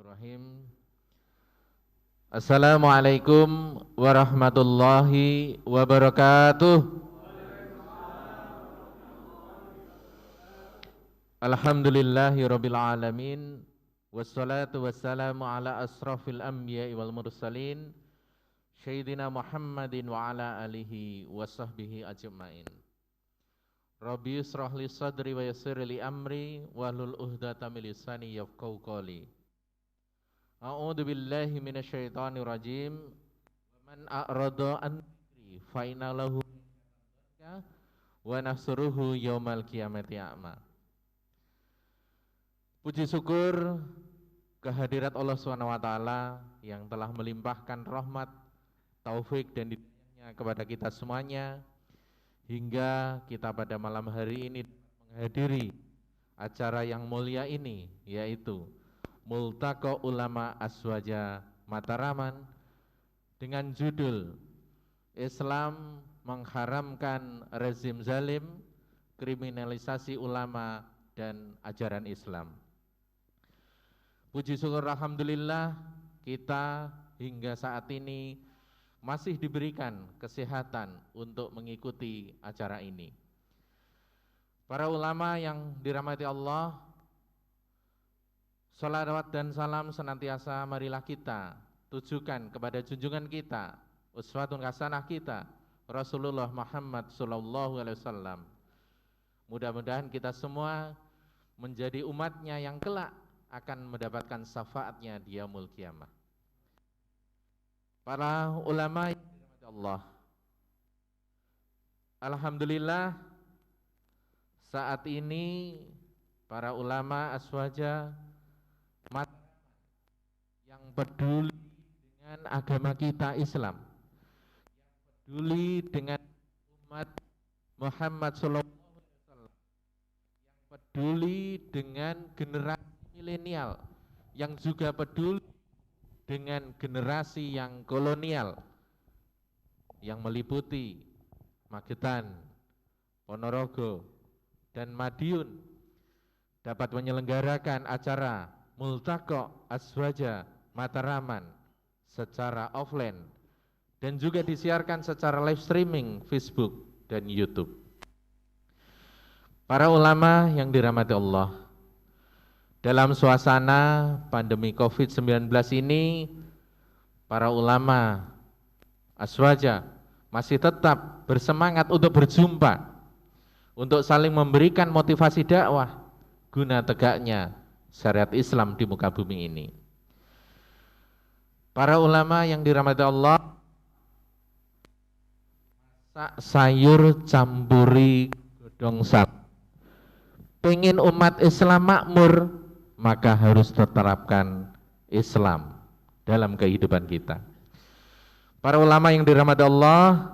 Bismillahirrahmanirrahim. Assalamualaikum warahmatullahi wabarakatuh. Alhamdulillahirabbil alamin. Wassalatu wassalamu ala asrafil anbiya'i wal mursalin Sayyidina Muhammadin wa ala alihi wa sahbihi ajma'in. Rabbi yusrah li sadri wa yassir li amri wahlul 'uqdatam min lisani yafqahu qawli. A'udzu billahi minasyaitonir rajim. Man a'rada an dzikri fa inna lahu wa nahsuruhu yaumal qiyamati a'ma. Puji syukur kehadirat Allah Subhanahu wa taala yang telah melimpahkan rahmat, taufik dan hidayahnya kepada kita semuanya hingga kita pada malam hari ini menghadiri acara yang mulia ini, yaitu Multaqa Ulama Aswaja Mataraman dengan judul Islam mengharamkan rezim zalim, kriminalisasi ulama dan ajaran Islam. Puji syukur alhamdulillah kita hingga saat ini masih diberikan kesehatan untuk mengikuti acara ini. Para ulama yang dirahmati Allah, salawat dan salam senantiasa marilah kita tujukan kepada junjungan kita, uswatun hasanah kita, Rasulullah Muhammad sallallahu alaihi wasallam. Mudah-mudahan kita semua menjadi umatnya yang kelak akan mendapatkan syafaatnya di yaumul qiyamah. Para ulama yang dirahmati Allah, alhamdulillah saat ini para ulama aswaja yang peduli dengan agama kita Islam, yang peduli dengan umat Muhammad sallallahu alaihi wasallam, yang peduli dengan generasi milenial, yang juga peduli dengan generasi yang kolonial, yang meliputi Magetan, Ponorogo, dan Madiun, dapat menyelenggarakan acara Multaqa Aswaja Mataraman secara offline dan juga disiarkan secara live streaming Facebook dan YouTube. Para ulama yang dirahmati Allah, dalam suasana pandemi COVID-19 ini, para ulama aswaja masih tetap bersemangat untuk berjumpa, untuk saling memberikan motivasi dakwah guna tegaknya syariat Islam di muka bumi ini. Para ulama yang dirahmati Allah, sayur campuri godong sapi. Pengen umat Islam makmur, maka harus diterapkan Islam dalam kehidupan kita. Para ulama yang dirahmati Allah,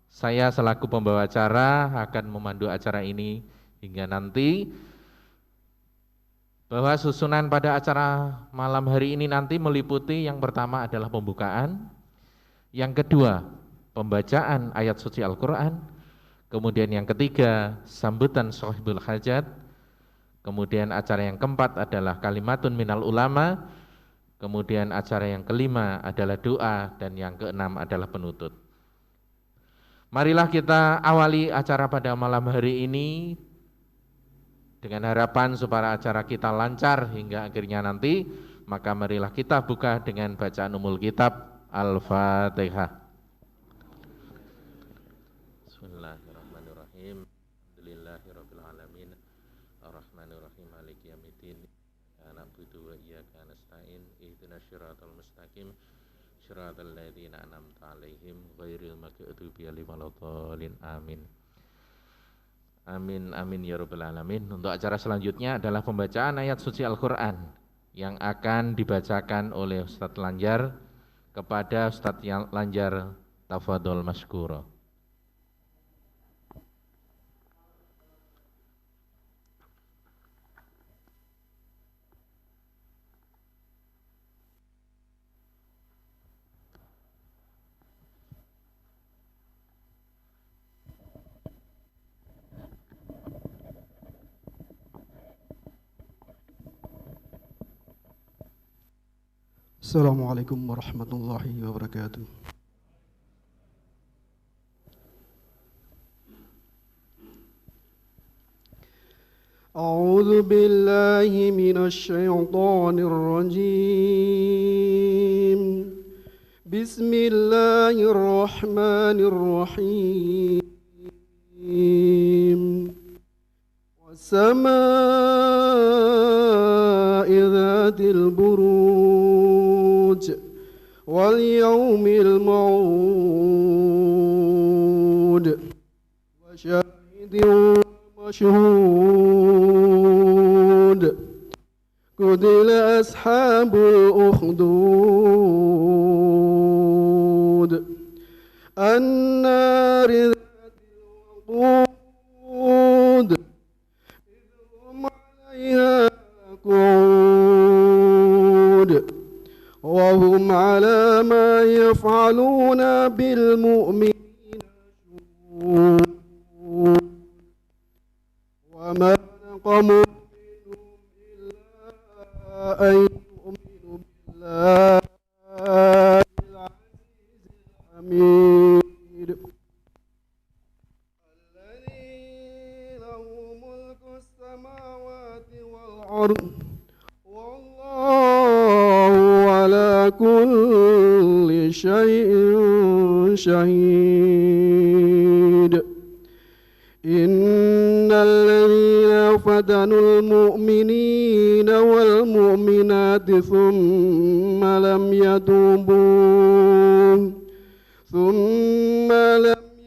saya selaku pembawa acara akan memandu acara ini hingga nanti, bahwa susunan pada acara malam hari ini nanti meliputi yang pertama adalah pembukaan, yang kedua pembacaan ayat suci Al-Quran, kemudian yang ketiga sambutan sahibul hajat, kemudian acara yang keempat adalah kalimatun minal ulama, kemudian acara yang kelima adalah doa, dan yang keenam adalah penutup. Marilah kita awali acara pada malam hari ini dengan harapan supaya acara kita lancar hingga akhirnya nanti, maka marilah kita buka dengan bacaan umul kitab Al-Fatihah. Bismillahirrahmanirrahim. Alhamdulillahirabbil alamin. Arrahmanirrahim. Maliki yaumiddin. Iyyaka na'budu wa iyyaka nasta'in. Ihdinas siratal mustaqim. Shiratal ladzina an'amta 'alaihim ghairil maghdubi 'alaihim waladdallin. Amin. Amin amin ya rabbal alamin. Untuk acara selanjutnya adalah pembacaan ayat suci Al-Qur'an yang akan dibacakan oleh Ustadz Lanjar kepada Ustadz Lanjar. Tafadhol masykura. Assalamualaikum warahmatullahi wabarakatuh. أعوذ بالله من الشيطان الرجيم. بسم الله الرحمن الرحيم. والسماء ذات البروج واليوم الموعود وشاهد مشهود قتل أصحاب الأخدود النار ذات الوقود إذ هم عليها قعود وهم على ما يفعلون بالمؤمنين شهود وما نقموا منهم إلا أن يؤمنوا بالله العزيز الحميد الذي له ملك السماوات والأرض والله على كل شيء شهيد إن الذين فتنوا المؤمنين والمؤمنات ثم لم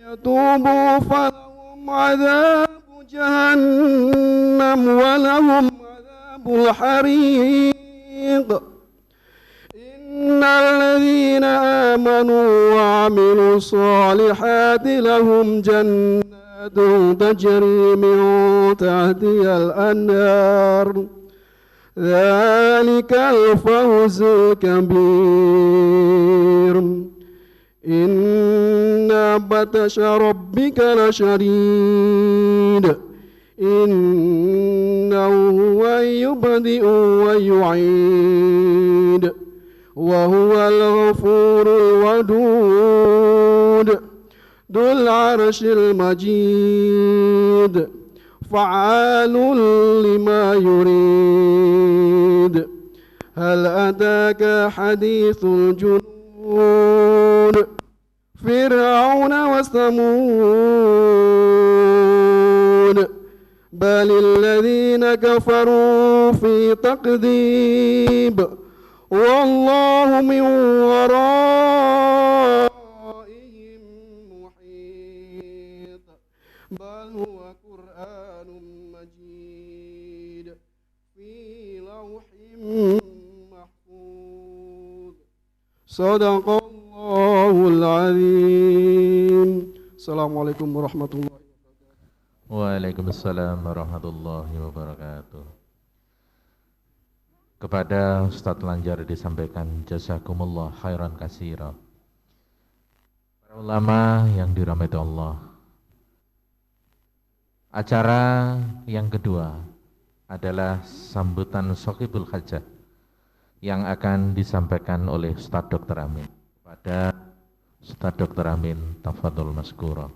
يتوبوا فلهم عذاب جهنم ولهم عذاب الحريق إن الذين آمنوا وعملوا الصالحات لهم جنات تجري من تحتها الأنهار ذلك الفوز الكبير إن بطش ربك لشديد إنه هو يبدئ ويعيد وهو الغفور الودود ذو العرش المجيد فعال لما يريد هل أتاك حديث الجنود فرعون وثمود بل الذين كفروا في تكذيب والله من ورائهم محيط بل هو قرآن مجيد في لوح محفوظ صدق الله العظيم. Assalamualaikum warahmatullahi wabarakatuh. Waalaikumsalam warahmatullahi wabarakatuh. Kepada Ustadz Lanjar disampaikan jazakumullah khairan katsira. Para ulama yang dirahmati Allah. Acara yang kedua adalah sambutan Shaqibul Hajah yang akan disampaikan oleh Ustadz Dr. Amin. Pada Ustadz Dr. Amin, tafadhol maskura.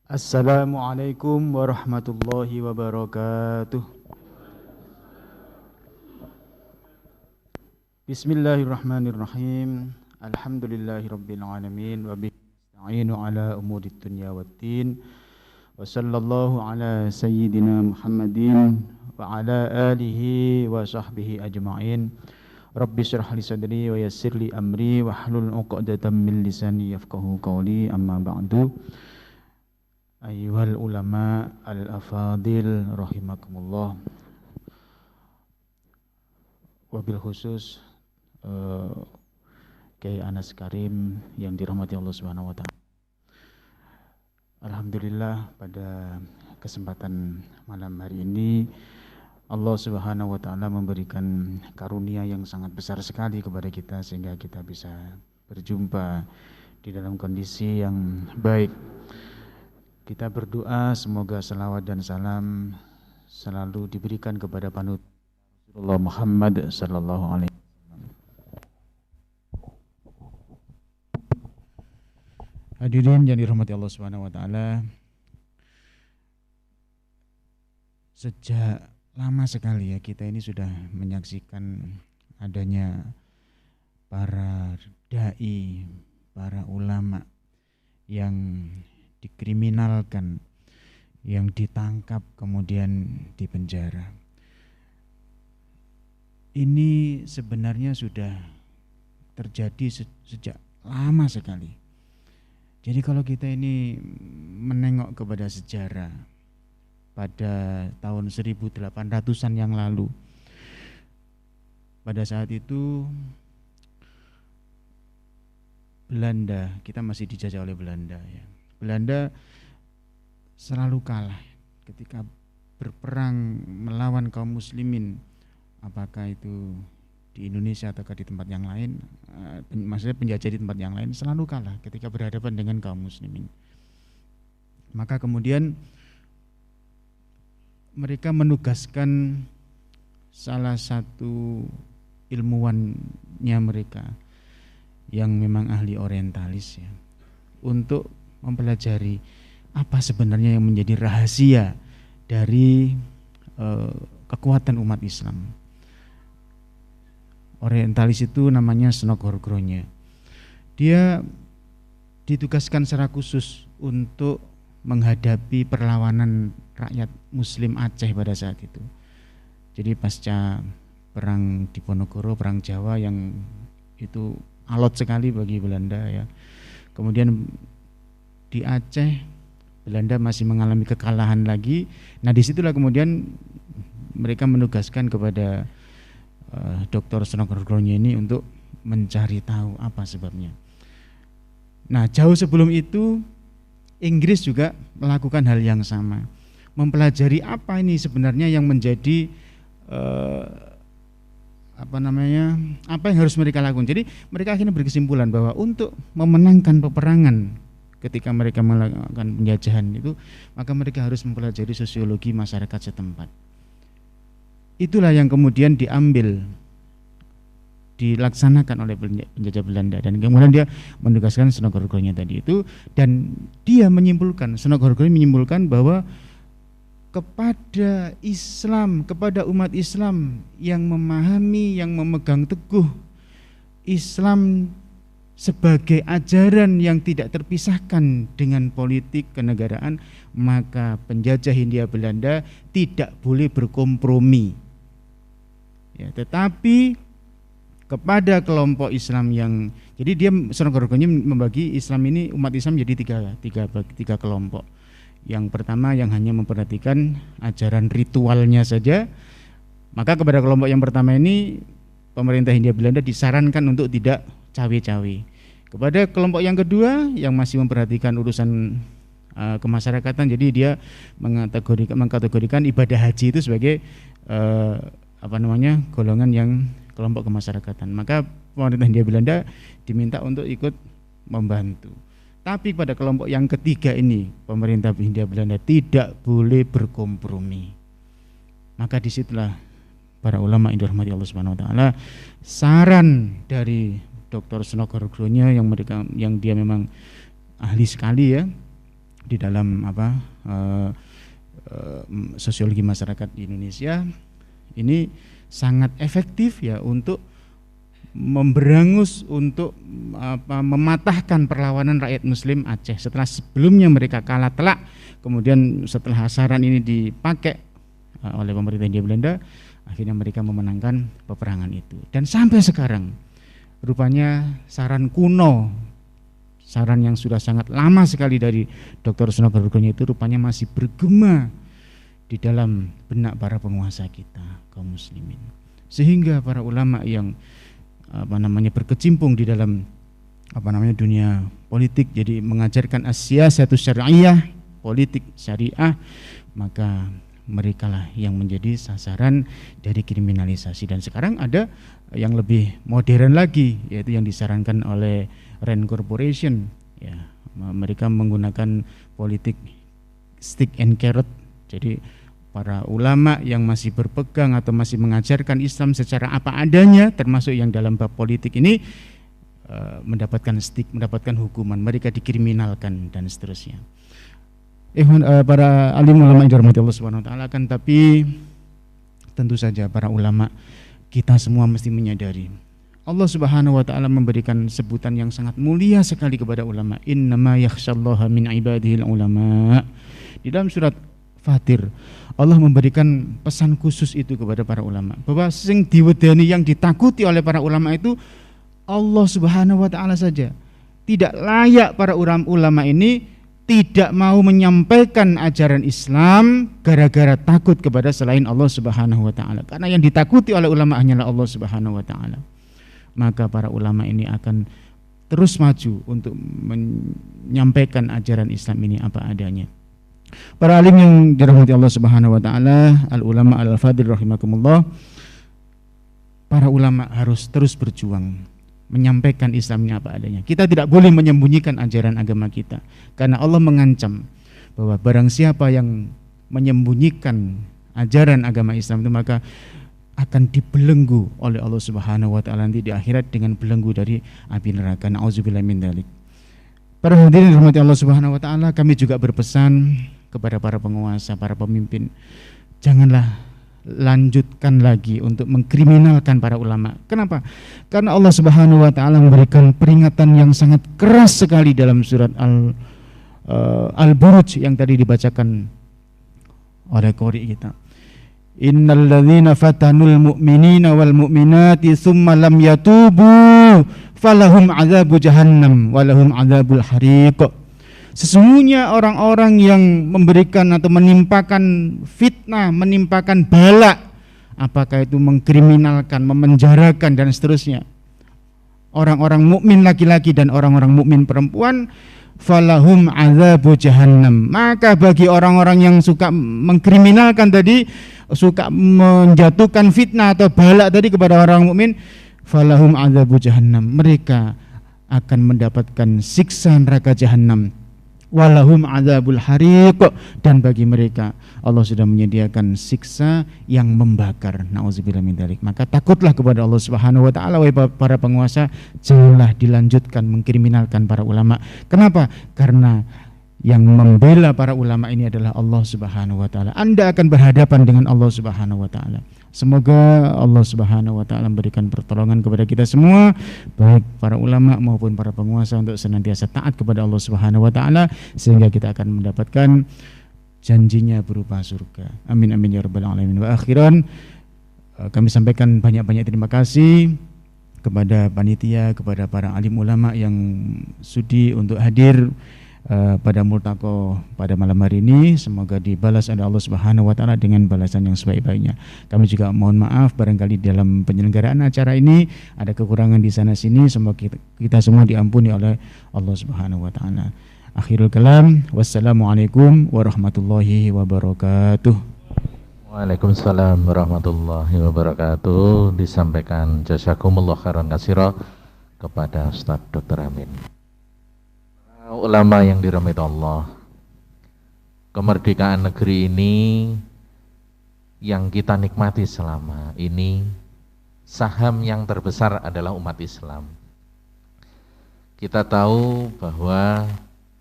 Assalamualaikum warahmatullahi wabarakatuh. Bismillahirrahmanirrahim. Alhamdulillahirabbil alamin wa bihi nasta'inu ala umurid dunya waddin. Wa sallallahu ala sayyidina Muhammadin wa ala alihi wa sahbihi ajma'in. Rabbi shrah li sadri wa yassir li amri wa hlul 'uqdatam min lisani yafqahu qawli. Amma ba'du. Ayyuhal ulama al-afadil rahimakumullah. Wabil khusus Kiai Anas Karim yang dirahmati Allah Subhanahu wa taala. Alhamdulillah pada kesempatan malam hari ini Allah Subhanahu wa taala memberikan karunia yang sangat besar sekali kepada kita sehingga kita bisa berjumpa di dalam kondisi yang baik. Kita berdoa semoga salawat dan salam selalu diberikan kepada panutan Rasulullah Muhammad sallallahu alaihi wasallam. Hadirin yang dirahmati Allah Subhanahu wa taala, sejak lama sekali ya kita ini sudah menyaksikan adanya para dai, para ulama yang dikriminalkan, yang ditangkap kemudian dipenjara. Ini sebenarnya sudah terjadi sejak lama sekali. Jadi kalau kita ini menengok kepada sejarah pada tahun 1800-an yang lalu, pada saat itu Belanda, kita masih dijajah oleh Belanda ya. Belanda selalu kalah ketika berperang melawan kaum muslimin, apakah itu di Indonesia atau di tempat yang lain, maksudnya penjajah di tempat yang lain, selalu kalah ketika berhadapan dengan kaum muslimin. Maka kemudian mereka menugaskan salah satu ilmuwannya mereka yang memang ahli orientalis ya, untuk mempelajari apa sebenarnya yang menjadi rahasia dari kekuatan umat Islam. Orientalis itu namanya Snogorgronya. Dia ditugaskan secara khusus untuk menghadapi perlawanan rakyat Muslim Aceh pada saat itu. Jadi pasca perang Diponegoro, perang Jawa yang itu alot sekali bagi Belanda ya. Kemudian di Aceh Belanda masih mengalami kekalahan lagi. Nah disitulah kemudian mereka menugaskan kepada Dr. Snogorgronya ini untuk mencari tahu apa sebabnya. Nah jauh sebelum itu Inggris juga melakukan hal yang sama, mempelajari apa ini sebenarnya yang menjadi apa yang harus mereka lakukan. Jadi mereka akhirnya berkesimpulan bahwa untuk memenangkan peperangan ketika mereka melakukan penjajahan itu, maka mereka harus mempelajari sosiologi masyarakat setempat. Itulah yang kemudian dilaksanakan oleh penjajah Belanda, dan kemudian dia menugaskan Snogorgronya tadi itu, dan dia menyimpulkan, Snogorgronya menyimpulkan bahwa kepada Islam, kepada umat Islam yang memahami, yang memegang teguh Islam sebagai ajaran yang tidak terpisahkan dengan politik kenegaraan, maka penjajah Hindia Belanda tidak boleh berkompromi. Ya, tetapi kepada kelompok Islam yang, jadi dia Snogorgronya membagi Islam ini, umat Islam jadi tiga kelompok. Yang pertama yang hanya memperhatikan ajaran ritualnya saja, maka kepada kelompok yang pertama ini pemerintah Hindia Belanda disarankan untuk tidak cawe-cawe. Kepada kelompok yang kedua yang masih memperhatikan urusan kemasyarakatan, jadi dia mengkategorikan ibadah haji itu sebagai golongan yang kelompok kemasyarakatan. Maka pemerintah Hindia Belanda diminta untuk ikut membantu. Tapi pada kelompok yang ketiga ini, pemerintah Hindia Belanda tidak boleh berkompromi. Maka disitulah para ulama yang dirahmati Allah Subhanahu wa taala, saran dari Dr. Snogorgronya yang dia memang ahli sekali ya di dalam sosiologi masyarakat di Indonesia, ini sangat efektif ya untuk memberangus, untuk mematahkan perlawanan rakyat Muslim Aceh setelah sebelumnya mereka kalah telak. Kemudian setelah saran ini dipakai oleh pemerintah Hindia Belanda, akhirnya mereka memenangkan peperangan itu. Dan sampai sekarang rupanya saran kuno, saran yang sudah sangat lama sekali dari Dr. Snogorgronya itu rupanya masih bergema di dalam benak para penguasa kita kaum muslimin, sehingga para ulama yang berkecimpung di dalam dunia politik, jadi mengajarkan as-siyasatus syar'iyyah, politik syariah, maka merekalah yang menjadi sasaran dari kriminalisasi. Dan sekarang ada yang lebih modern lagi, yaitu yang disarankan oleh Rand Corporation, ya, mereka menggunakan politik stick and carrot. Jadi para ulama yang masih berpegang atau masih mengajarkan Islam secara apa adanya, termasuk yang dalam bab politik ini, mendapatkan stick, mendapatkan hukuman, mereka dikriminalkan dan seterusnya. Para alim ulama yang dirahmati Allah Subhanahu wa taala, kan tapi tentu saja para ulama, kita semua mesti menyadari Allah Subhanahu wa taala memberikan sebutan yang sangat mulia sekali kepada ulama. Innama yakhsyallaha min ibadihil ulama. Di dalam surat Fatir, Allah memberikan pesan khusus itu kepada para ulama, bahwa sing diwedani, yang ditakuti oleh para ulama itu Allah Subhanahu wa taala saja. Tidak layak para ulama ini tidak mau menyampaikan ajaran Islam gara-gara takut kepada selain Allah Subhanahu wa taala. Karena yang ditakuti oleh ulama hanyalah Allah Subhanahu wa taala. Maka para ulama ini akan terus maju untuk menyampaikan ajaran Islam ini apa adanya. Para alim yang dirahmati Allah Subhanahu wa taala, al-ulama al-fadil rahimakumullah, para ulama harus terus berjuang menyampaikan Islam ini apa adanya. Kita tidak boleh menyembunyikan ajaran agama kita, karena Allah mengancam bahwa barang siapa yang menyembunyikan ajaran agama Islam itu, maka akan dibelenggu oleh Allah Subhanahu wa taala nanti di akhirat dengan belenggu dari api neraka. Nauzubillahi min dzalik. Para hadirin dirahmati Allah Subhanahu wa taala, kami juga berpesan kepada para penguasa, para pemimpin, janganlah lanjutkan lagi untuk mengkriminalkan para ulama. Kenapa? Karena Allah Subhanahu wa taala memberikan peringatan yang sangat keras sekali dalam surat Al-Buruj yang tadi dibacakan oleh qori kita. Innal ladzina fatanul mu'minina wal mu'minati tsumma lam yatubu falahum adzabu jahannam walahum adzabul hariq. Sesungguhnya orang-orang yang memberikan atau menimpakan fitnah, menimpakan bala, apakah itu mengkriminalkan, memenjarakan dan seterusnya, orang-orang mukmin laki-laki dan orang-orang mukmin perempuan, falahum adzabu jahannam. Maka bagi orang-orang yang suka mengkriminalkan tadi, suka menjatuhkan fitnah atau bala tadi kepada orang mukmin, falahum adzabu jahannam, mereka akan mendapatkan siksa neraka jahannam. Walahum adzabul hariq, dan bagi mereka Allah sudah menyediakan siksa yang membakar. Nauzubillah min dzalik. Maka takutlah kepada Allah Subhanahu wa taala, wahai para penguasa, janganlah dilanjutkan mengkriminalkan para ulama. Kenapa? Karena yang membela para ulama ini adalah Allah Subhanahu wa taala. Anda akan berhadapan dengan Allah Subhanahu wa taala. Semoga Allah Subhanahu wa taala memberikan pertolongan kepada kita semua, baik para ulama maupun para penguasa, untuk senantiasa taat kepada Allah Subhanahu wa taala sehingga kita akan mendapatkan janjinya berupa surga. Amin amin ya rabbal alamin. Wa akhiran, kami sampaikan banyak-banyak terima kasih kepada panitia, kepada para alim ulama yang sudi untuk hadir pada multaqo pada malam hari ini. Semoga dibalas oleh Allah Subhanahu wa taala dengan balasan yang sebaik-baiknya. Kami juga mohon maaf barangkali dalam penyelenggaraan acara ini ada kekurangan di sana sini. Semoga kita semua diampuni oleh Allah Subhanahu wa taala. Akhirul kalam, wassalamualaikum warahmatullahi wabarakatuh. Waalaikumsalam warahmatullahi wabarakatuh. Disampaikan jazakumullah khairan katsira kepada Ustaz Dr. Amin. Ulama yang dirahmati Allah, kemerdekaan negeri ini yang kita nikmati selama ini, saham yang terbesar adalah umat Islam. Kita tahu bahwa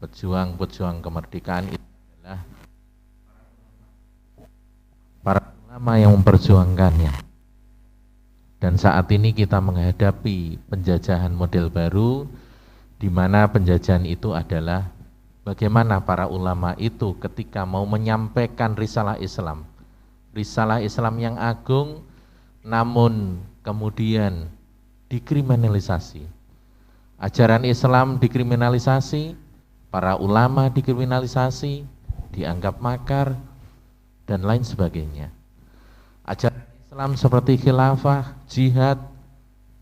pejuang-pejuang kemerdekaan itu adalah para ulama yang memperjuangkannya. Dan saat ini kita menghadapi penjajahan model baru, di mana penjajahan itu adalah bagaimana para ulama itu ketika mau menyampaikan risalah Islam yang agung, namun kemudian dikriminalisasi. Ajaran Islam dikriminalisasi, para ulama dikriminalisasi, dianggap makar, dan lain sebagainya. Ajaran Islam seperti khilafah, jihad,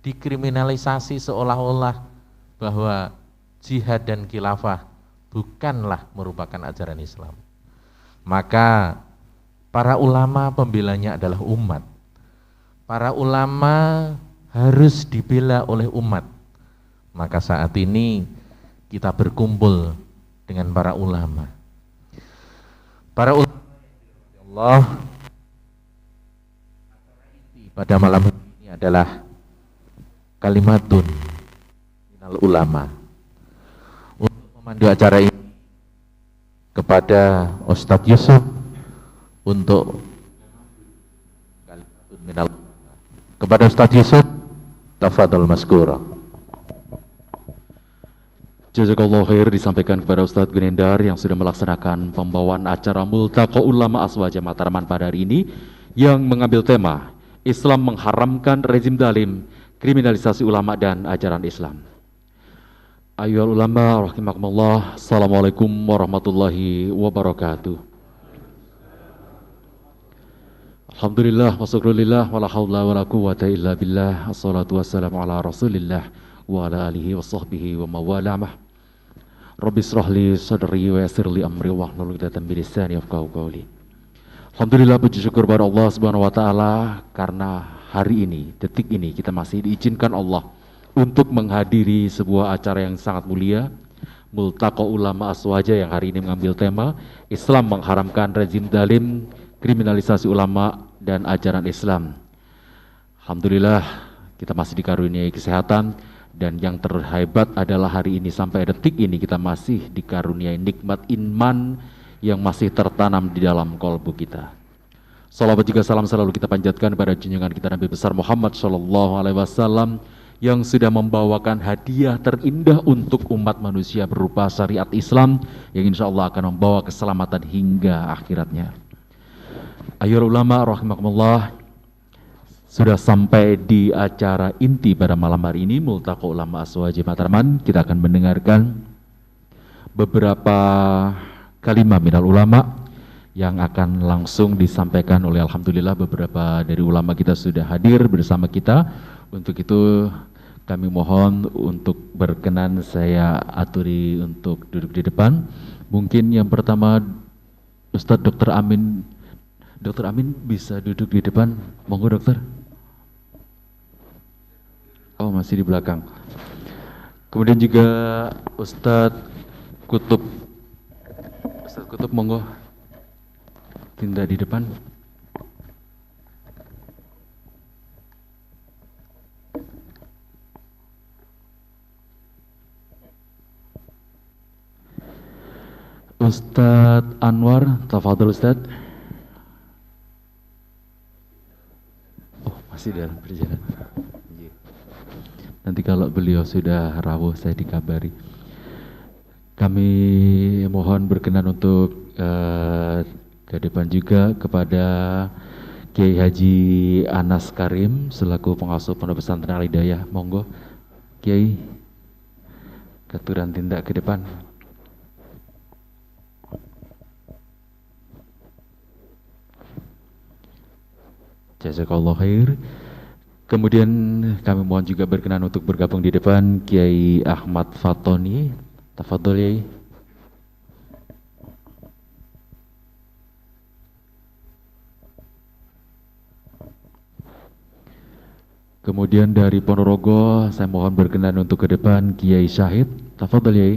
dikriminalisasi seolah-olah bahwa jihad dan khilafah bukanlah merupakan ajaran Islam. Maka Para ulama pembelanya adalah umat. Para ulama harus dibela oleh umat. Maka saat ini kita berkumpul dengan para ulama. Para ulama Allah pada malam ini adalah kalimatun minal ulama. Untuk memandu acara ini kepada Ustadz Yusuf untuk kalimatun minal ulama. Kepada Ustadz Yusuf, tafadhol maskura. Jazakallahu khair disampaikan kepada Ustadz Gunendar yang sudah melaksanakan pembawaan acara Multaqa Ulama Aswaja Matraman pada hari ini yang mengambil tema Islam mengharamkan rezim zalim, kriminalisasi ulama dan ajaran Islam. Ayyuhal ulama rahimakumullah, assalamualaikum warahmatullahi wabarakatuh. Alhamdulillah wa syukrulillah wa la haula wa la quwwata illa billah. Assalatu wassalamu ala Rasulillah wa ala alihi wa sahbihi wa mawalamah. Rabbi shrahli sadri wa yassirli amri wahlul 'uqdatam min lisani yafqahu qawli. Alhamdulillah, puji syukur kepada Allah Subhanahu wa taala karena hari ini, detik ini kita masih diizinkan Allah untuk menghadiri sebuah acara yang sangat mulia, Multaqa Ulama Aswaja, yang hari ini mengambil tema Islam mengharamkan rezim zalim, kriminalisasi ulama dan ajaran Islam. Alhamdulillah kita masih dikaruniai kesehatan, dan yang terhebat adalah hari ini sampai detik ini kita masih dikaruniai nikmat iman yang masih tertanam di dalam kolbu kita. Salawat juga salam selalu kita panjatkan pada junjungan kita Nabi besar Muhammad SAW yang sudah membawakan hadiah terindah untuk umat manusia berupa syariat Islam yang insya Allah akan membawa keselamatan hingga akhiratnya. Ayyuhal ulama rahimakumullah, sudah sampai di acara inti pada malam hari ini, Multaqa Ulama Aswaja Matraman. Kita akan mendengarkan beberapa kalimah minal ulama yang akan langsung disampaikan oleh alhamdulillah beberapa dari ulama kita sudah hadir bersama kita. Untuk itu kami mohon untuk berkenan saya aturi untuk duduk di depan. Mungkin yang pertama Ustadz Dr. Amin. Dr. Amin bisa duduk di depan, monggo dokter. Oh, masih di belakang. Kemudian juga Ustadz Kutub. Ustadz Kutub, monggo. Tindak di depan. Ustadz Anwar, tafadhol Ustadz. Oh, masih dalam perjalanan. Nanti kalau beliau sudah rawuh saya dikabari. Kami mohon berkenan untuk ke depan juga kepada Kiai Haji Anas Karim selaku pengasuh Pondok Pesantren Al Hidayah. Monggo Kiai, keturunan tindak ke depan. Jazakallahu khair. Kemudian kami mohon juga berkenan untuk bergabung di depan Kiai Ahmad Fatoni. Tafadhol Kiai. Kemudian dari Ponorogo saya mohon berkenan untuk ke depan Kiai Syahid. Tafadhol Kiai.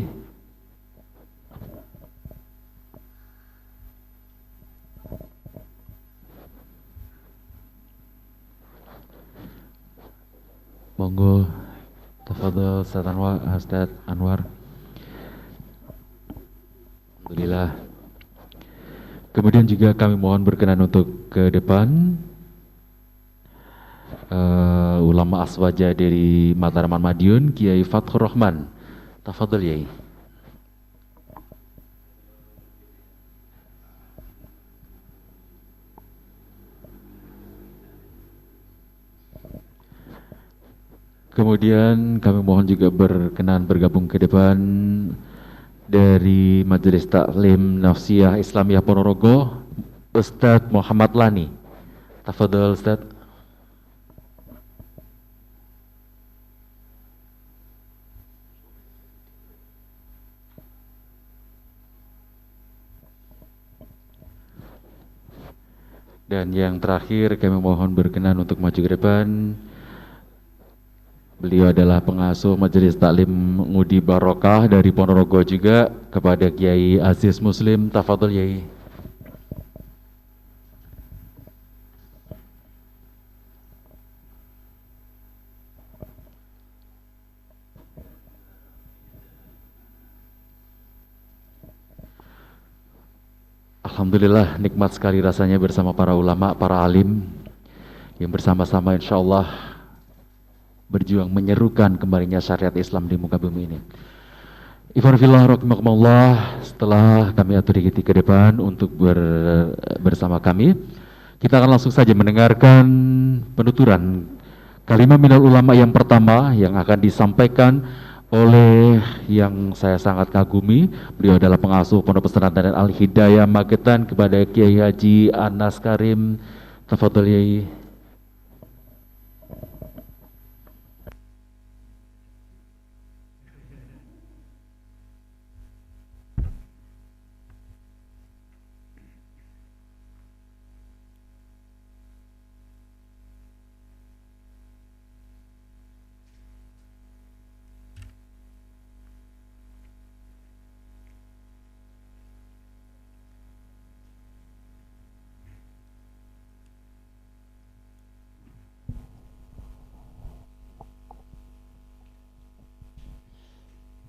Monggo, tafadhol Ustaz Anwar. Alhamdulillah. Kemudian juga kami mohon berkenan untuk ke depan ulama aswaja dari Matraman Madiun, Kiai Fathur Rahman. Tafadhol Kiai. Kemudian kami mohon juga berkenan bergabung ke depan dari Majelis Taklim Nafsiyah Islamiyah Ponorogo, Ustadz Muhammad Lani. Tafadhol Ustadz. Dan yang terakhir kami mohon berkenan untuk maju ke depan. Beliau adalah pengasuh Majelis Taklim Ngudi Barokah dari Ponorogo juga, kepada Kiai Aziz Muslim. Tafadhol Kiai. Alhamdulillah, nikmat sekali rasanya bersama para ulama, para alim yang bersama-sama insya Allah berjuang menyerukan kembalinya syariat Islam di muka bumi ini. Ikhwan fillah rahimakumullah, setelah kami atur diri ke depan untuk bersama kami, kita akan langsung saja mendengarkan penuturan kalimat minal ulama yang pertama yang akan disampaikan oleh yang saya sangat kagumi. Beliau adalah pengasuh Pondok Pesantren Al Hidayah Magetan, kepada Kiai Haji Anas Karim. Tafadhol Kiai.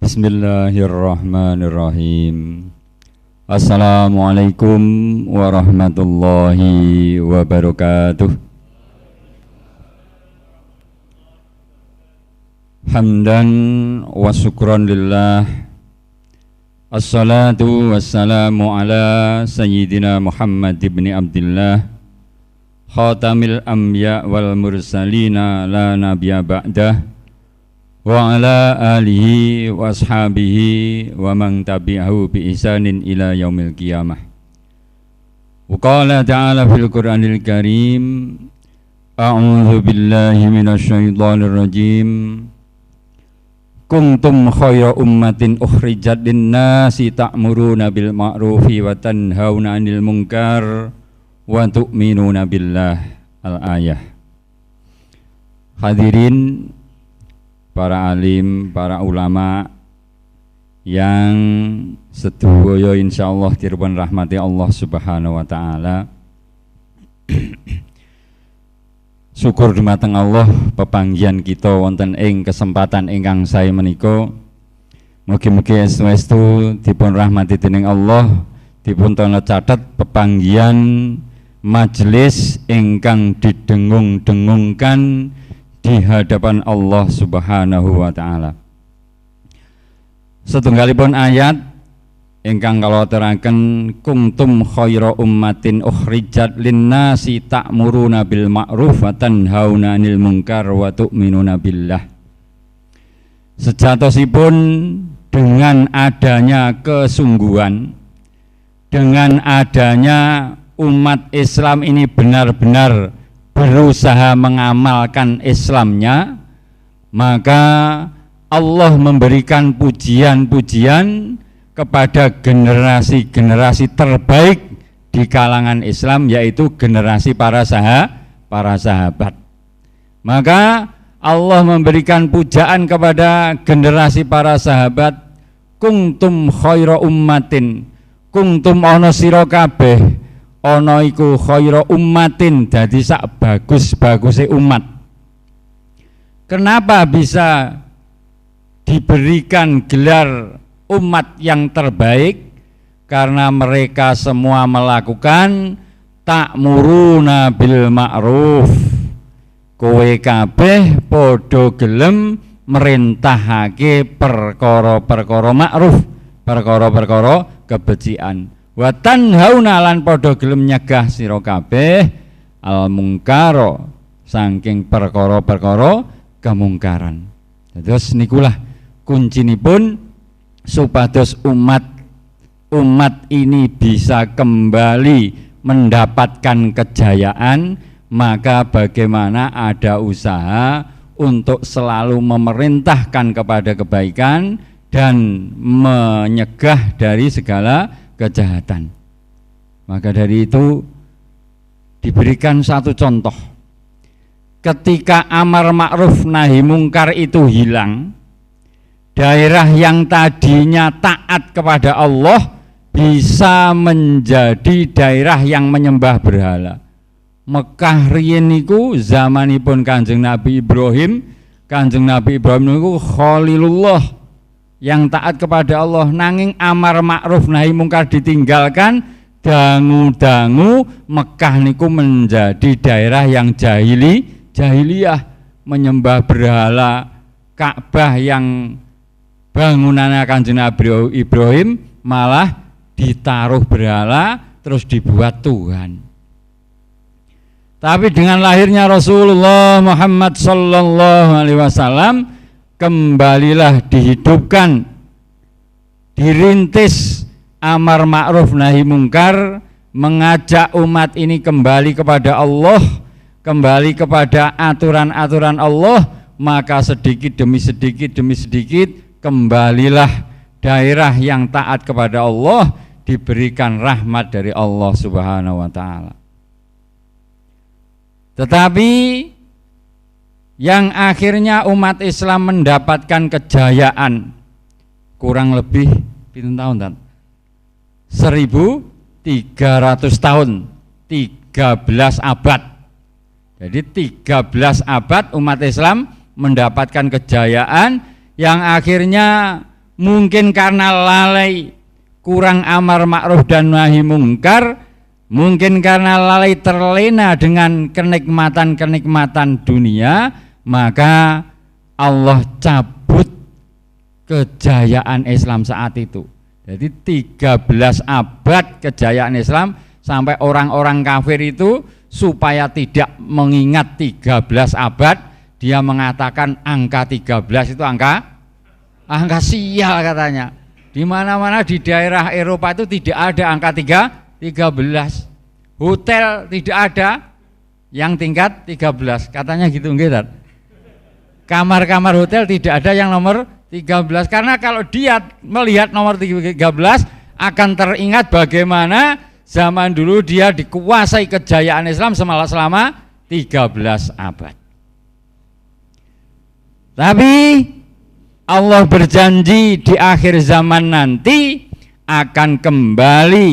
Bismillahirrahmanirrahim. Assalamualaikum warahmatullahi wabarakatuh. Hamdan wa syukran lillah. Assalatu wassalamu ala sayyidina Muhammad ibn Abdillah, khatamil anbiya wal mursalina la nabiyya ba'dah, wa ala alihi wa ashabihi wa man tabi'ahu bi ihsanin ila yaumil qiyamah. Wa qala ta'ala fil Qur'anil Karim, a'udzu billahi minasy syaithanir rajim. Kuntum khayra ummatin ukhrijat lin-nasi ta'muruna bil ma'rufi wa tanhauna 'anil munkar wa tu'minuna billah. Al-ayah. Hadirin para alim, para ulama yang sedaya insyaallah dirban rahmati Allah Subhanahu wa taala. Syukur dumateng Allah pepanggihan kita wonten ing kesempatan ingkang sae menika. Mugi-mugi estu-estu dipun rahmati dening Allah, dipun tono catet pepanggihan majelis ingkang didengung-dengungkan di hadapan Allah Subhanahu wa taala. Setunggalipun ayat ingkang kala aturaken, kuntum khaira ummatin ukhrijat linnasi ta'muruna bil ma'ruf wa tanhauna 'anil munkar wa tu'minuna billah. Sejatosipun dengan adanya kesungguhan, dengan adanya umat Islam ini benar-benar berusaha mengamalkan Islamnya, maka Allah memberikan pujian-pujian kepada generasi-generasi terbaik di kalangan Islam, yaitu generasi para sahabat. Maka Allah memberikan pujaan kepada generasi para sahabat. Kuntum khaira ummatin, kuntum ana sira kabeh ana iku khaira ummatin, dadi sak bagus-baguse umat. Kenapa bisa diberikan gelar umat yang terbaik? Karena mereka semua melakukan ta'muruna bil ma'ruf. Kowe kabeh padha gelem merintahake perkara-perkara ma'ruf, perkara-perkara kebajikan. Wa tanhauna lan padha gelem nyegah sira kabeh al mungkara, saking perkara-perkara kemungkaran. Terus nikulah kuncinipun supados umat ini bisa kembali mendapatkan kejayaan, maka bagaimana ada usaha untuk selalu memerintahkan kepada kebaikan dan menyegah dari segala kejahatan. Maka dari itu diberikan satu contoh. Ketika amar ma'ruf nahi mungkar itu hilang, daerah yang tadinya taat kepada Allah bisa menjadi daerah yang menyembah berhala. Mekah riyen niku zamanipun Kanjeng Nabi Ibrahim. Kanjeng Nabi Ibrahim niku Khalilullah yang taat kepada Allah, nanging amar ma'ruf nahi mungkar ditinggalkan, dangu-dangu Mekah niku menjadi daerah yang jahiliyah, menyembah berhala. Ka'bah yang bangunannya Kanjeng Nabi Ibrahim malah ditaruh berhala terus dibuat Tuhan. Tapi dengan lahirnya Rasulullah Muhammad sallallahu alaihi wasallam, kembalilah dihidupkan, dirintis amar ma'ruf nahi mungkar, mengajak umat ini kembali kepada Allah, kembali kepada aturan-aturan Allah, maka sedikit demi sedikit kembalilah daerah yang taat kepada Allah, diberikan rahmat dari Allah Subhanahu wa taala. Tetapi yang akhirnya umat Islam mendapatkan kejayaan kurang lebih pinten tahun kan? 1300 tahun, 13 abad. Jadi 13 abad umat Islam mendapatkan kejayaan yang akhirnya mungkin karena lalai, kurang amar ma'ruf dan nahi mungkar, mungkin karena lalai terlena dengan kenikmatan-kenikmatan dunia, maka Allah cabut kejayaan Islam saat itu. Jadi 13 abad kejayaan Islam, sampai orang-orang kafir itu supaya tidak mengingat 13 abad, dia mengatakan angka 13 itu angka sial katanya. Di mana-mana di daerah Eropa itu tidak ada angka 13. Hotel tidak ada yang tingkat 13. Katanya gitu nggih, Tat. Kamar-kamar hotel tidak ada yang nomor 13, karena kalau dia melihat nomor 13 akan teringat bagaimana zaman dulu dia dikuasai kejayaan Islam selama 13 abad. Tapi Allah berjanji di akhir zaman nanti akan kembali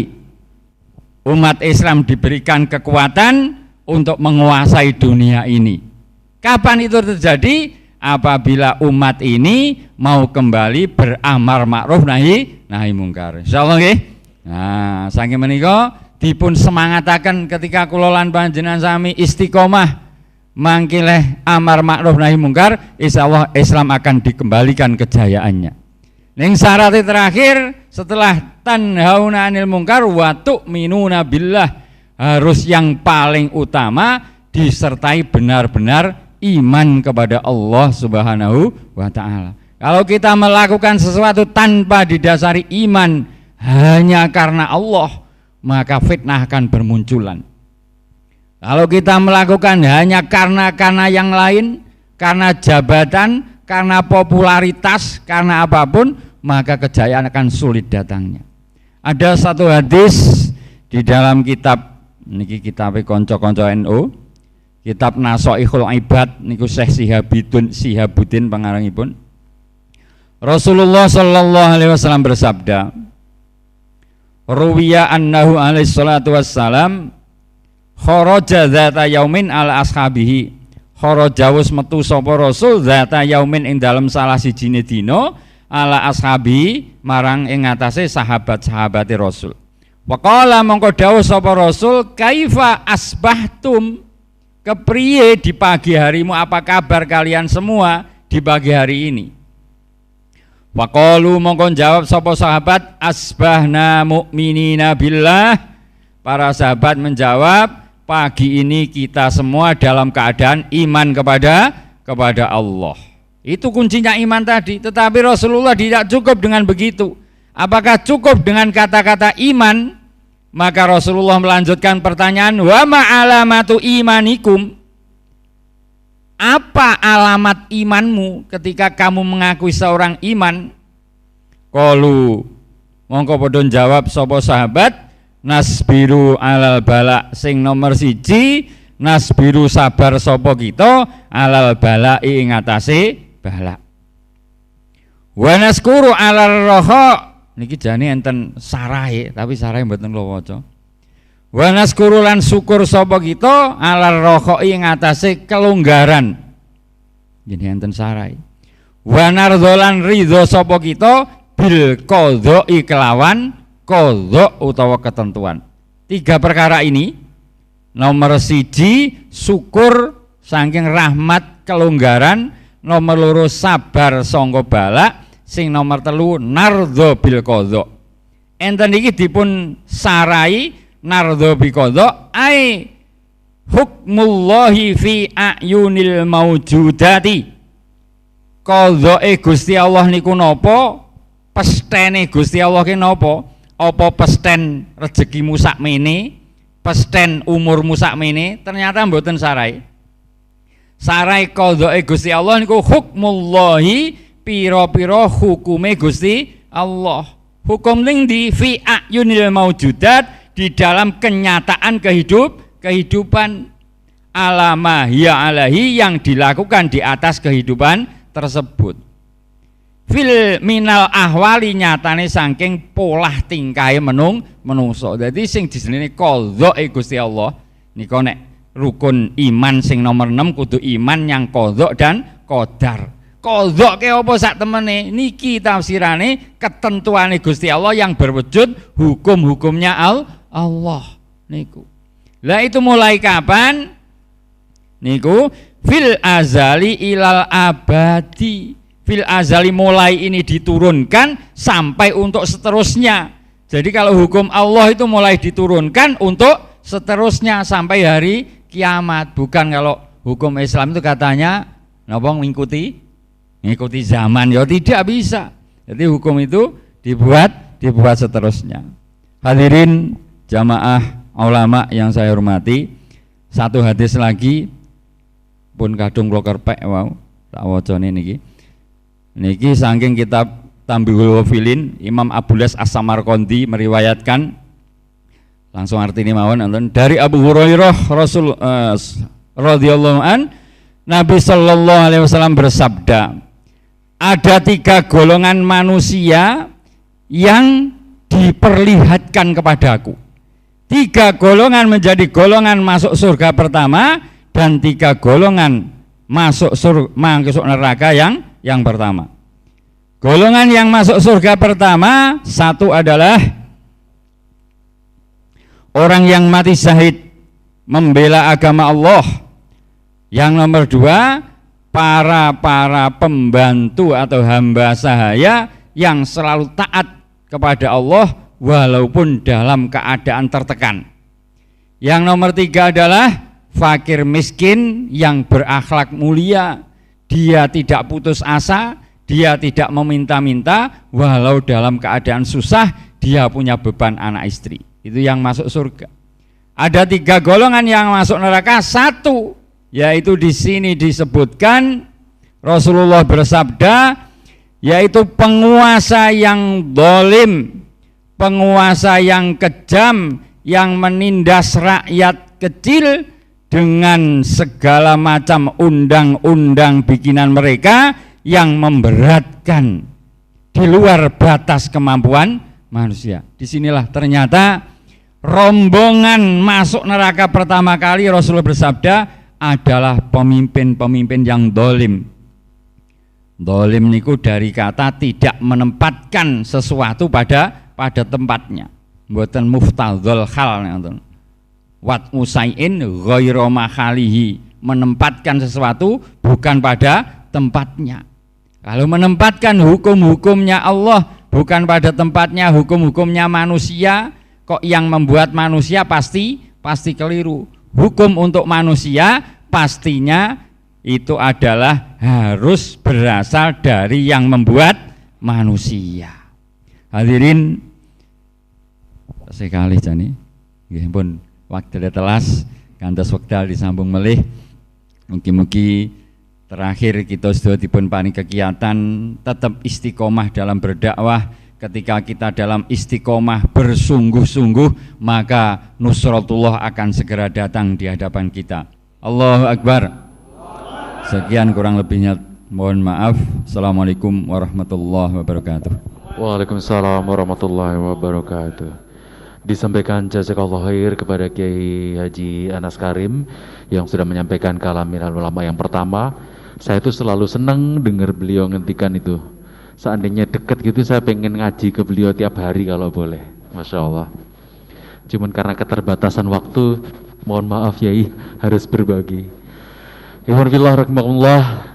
umat Islam diberikan kekuatan untuk menguasai dunia ini. Kapan itu terjadi? Apabila umat ini mau kembali beramar ma'ruf nahi mungkar. Insyaallah nggih. Nah, saking menika dipun semangataken ketika kula lan panjenengan sami istiqomah mangkileh amar ma'ruf nahi mungkar, insyaallah Islam akan dikembalikan kejayaannya. Ning syarat terakhir setelah tanhauna 'anil mungkar wa tu'minuna billah, harus yang paling utama disertai benar-benar iman kepada Allah Subhanahu wa taala. Kalau kita melakukan sesuatu tanpa didasari iman hanya karena Allah, maka fitnah akan bermunculan. Kalau kita melakukan hanya karena yang lain, karena jabatan, karena popularitas, karena apapun, maka kejayaan akan sulit datangnya. Ada satu hadis di dalam kitab niki kitabe kanca-kanca NU, kitab Nasoihul Ibad niku Syekh Sihabuddin pangarangipun. Rasulullah sallallahu alaihi wasallam bersabda, ruwiya annahu alaihi salatu wassalam kharaja dzata yaumin ala ashabihi, kharaja wis metu sapa Rasul dzata yaumin ing dalem salah sijine dina ala ashabi marang ing atase sahabat-sahabate Rasul. Wa qala mongko dawuh sapa Rasul, kaifa asbahtum, kepriye di pagi harimu, apa kabar kalian semua di pagi hari ini? Wa qalu mongko jawab sapa sahabat, asbahna mu'minina billah. Para sahabat menjawab, pagi ini kita semua dalam keadaan iman kepada Allah. Itu kuncinya iman tadi. Tetapi Rasulullah tidak cukup dengan begitu. Apakah cukup dengan kata-kata iman? Maka Rasulullah melanjutkan pertanyaan, wa ma'alamatu imanikum, apa alamat imanmu ketika kamu mengakui seorang iman? Qalu mongko padha jawab sapa sahabat, nasbiru alal bala. Sing nomor siji nasbiru sabar sapa kita alal bala ing atase bala. Wa naskuru alal raha niki jane enten sarahe tapi sarahe mboten kula waca. Wa naskuru lan syukur sapa kita alal raha ing atase kelonggaran. Jadi enten sarahe. Wa nardholan ridho sapa kita bil qadha'i kelawan qadha utawa ketentuan. 3 perkara ini nomor siji syukur saking rahmat kelonggaran, nomor loro sabar sangka balak, sing nomor telu nardho bil qadha. Enten iki dipun sarai nardho bil qadha ai hukmullahi fi ayunil maujudati. Qadhae Gusti Allah niku napa? Pestene Gusti Allah ki napa? Apa pesten rezekimu sakmene, pesten umurmu sakmene? Ternyata mboten sarai. Sarai qadhae Gusti Allah niku hukmullahi, pira-pira hukume Gusti Allah. Hukum ning di fi ayunil maujudat, di dalam kenyataan kehidupan alama hiya alahi, yang dilakukan di atas kehidupan tersebut. Fil minal ahwali, nyatane saking polah tingkahe menungso. Dadi sing dijenenge qadhae Gusti Allah nika nek rukun iman sing nomor 6 kudu iman yang qadha dan qadar. Qadha ke apa sak temene? Niki tafsirane ketentuane Gusti Allah yang berwujud hukum-hukumnya Allah niku. Lah itu mulai kapan? Niku fil azali ilal abadi. Fil azali mulai ini diturunkan sampai untuk seterusnya. Jadi kalau hukum Allah itu mulai diturunkan untuk seterusnya sampai hari kiamat. Bukan kalau hukum Islam itu katanya napa ngikuti zaman, ya tidak bisa. Jadi hukum itu dibuat seterusnya. Hadirin jamaah ulama yang saya hormati, satu hadis lagi pun kadung kula kerpek wau tak wacane niki. Niki saking kitab Tambihul Wafilin, Imam Abulas As-Samarqandi meriwayatkan, langsung artinya mawon nonton, dari Abu Hurairah Rasul radhiyallahu an, Nabi sallallahu alaihi wasallam bersabda, ada 3 golongan manusia yang diperlihatkan kepadaku. 3 golongan menjadi golongan masuk surga pertama, dan 3 golongan masuk neraka yang pertama. Golongan yang masuk surga pertama, satu adalah orang yang mati syahid membela agama Allah. Yang nomor 2, para pembantu atau hamba sahaya yang selalu taat kepada Allah walaupun dalam keadaan tertekan. Yang nomor 3 adalah fakir miskin yang berakhlak mulia. Dia tidak putus asa, dia tidak meminta-minta, walau dalam keadaan susah dia punya beban anak istri. Itu yang masuk surga. Ada 3 golongan yang masuk neraka. 1, yaitu di sini disebutkan Rasulullah bersabda, yaitu penguasa yang zalim, penguasa yang kejam, yang menindas rakyat kecil dengan segala macam undang-undang bikinan mereka yang memberatkan di luar batas kemampuan manusia. Disinilah ternyata rombongan masuk neraka pertama kali Rasulullah bersabda adalah pemimpin-pemimpin yang dolim. Dolim niku dari kata tidak menempatkan sesuatu pada tempatnya. Mboten muftadzul hal ngoten. Wat musaiin ghairu mahalihi, menempatkan sesuatu bukan pada tempatnya. Kalau menempatkan hukum-hukumnya Allah bukan pada tempatnya, hukum-hukumnya manusia, kok yang membuat manusia pasti keliru. Hukum untuk manusia pastinya itu adalah harus berasal dari yang membuat manusia. Hadirin sekali jani, nggih pun waktu telas kantos wekdal disambung melih. Mugi-mugi terakhir kita sudah dipun paring kegiatan tetap istiqomah dalam berdakwah, ketika kita dalam istiqomah bersungguh-sungguh, maka nusratullah akan segera datang di hadapan kita. Allahu Akbar. Sekian kurang lebihnya, mohon maaf. Assalamualaikum warahmatullahi wabarakatuh. Waalaikumsalam warahmatullahi wabarakatuh. Disampaikan jazakallahu khair kepada Kiai Haji Anas Karim yang sudah menyampaikan kalam minal ulama yang pertama. Saya itu selalu senang dengar beliau ngendikan itu. Seandainya dekat gitu saya pengen ngaji ke beliau tiap hari kalau boleh. Masya Allah. Cuman karena keterbatasan waktu, mohon maaf Yai, harus berbagi. Ikhwan fillah rahimakumullah.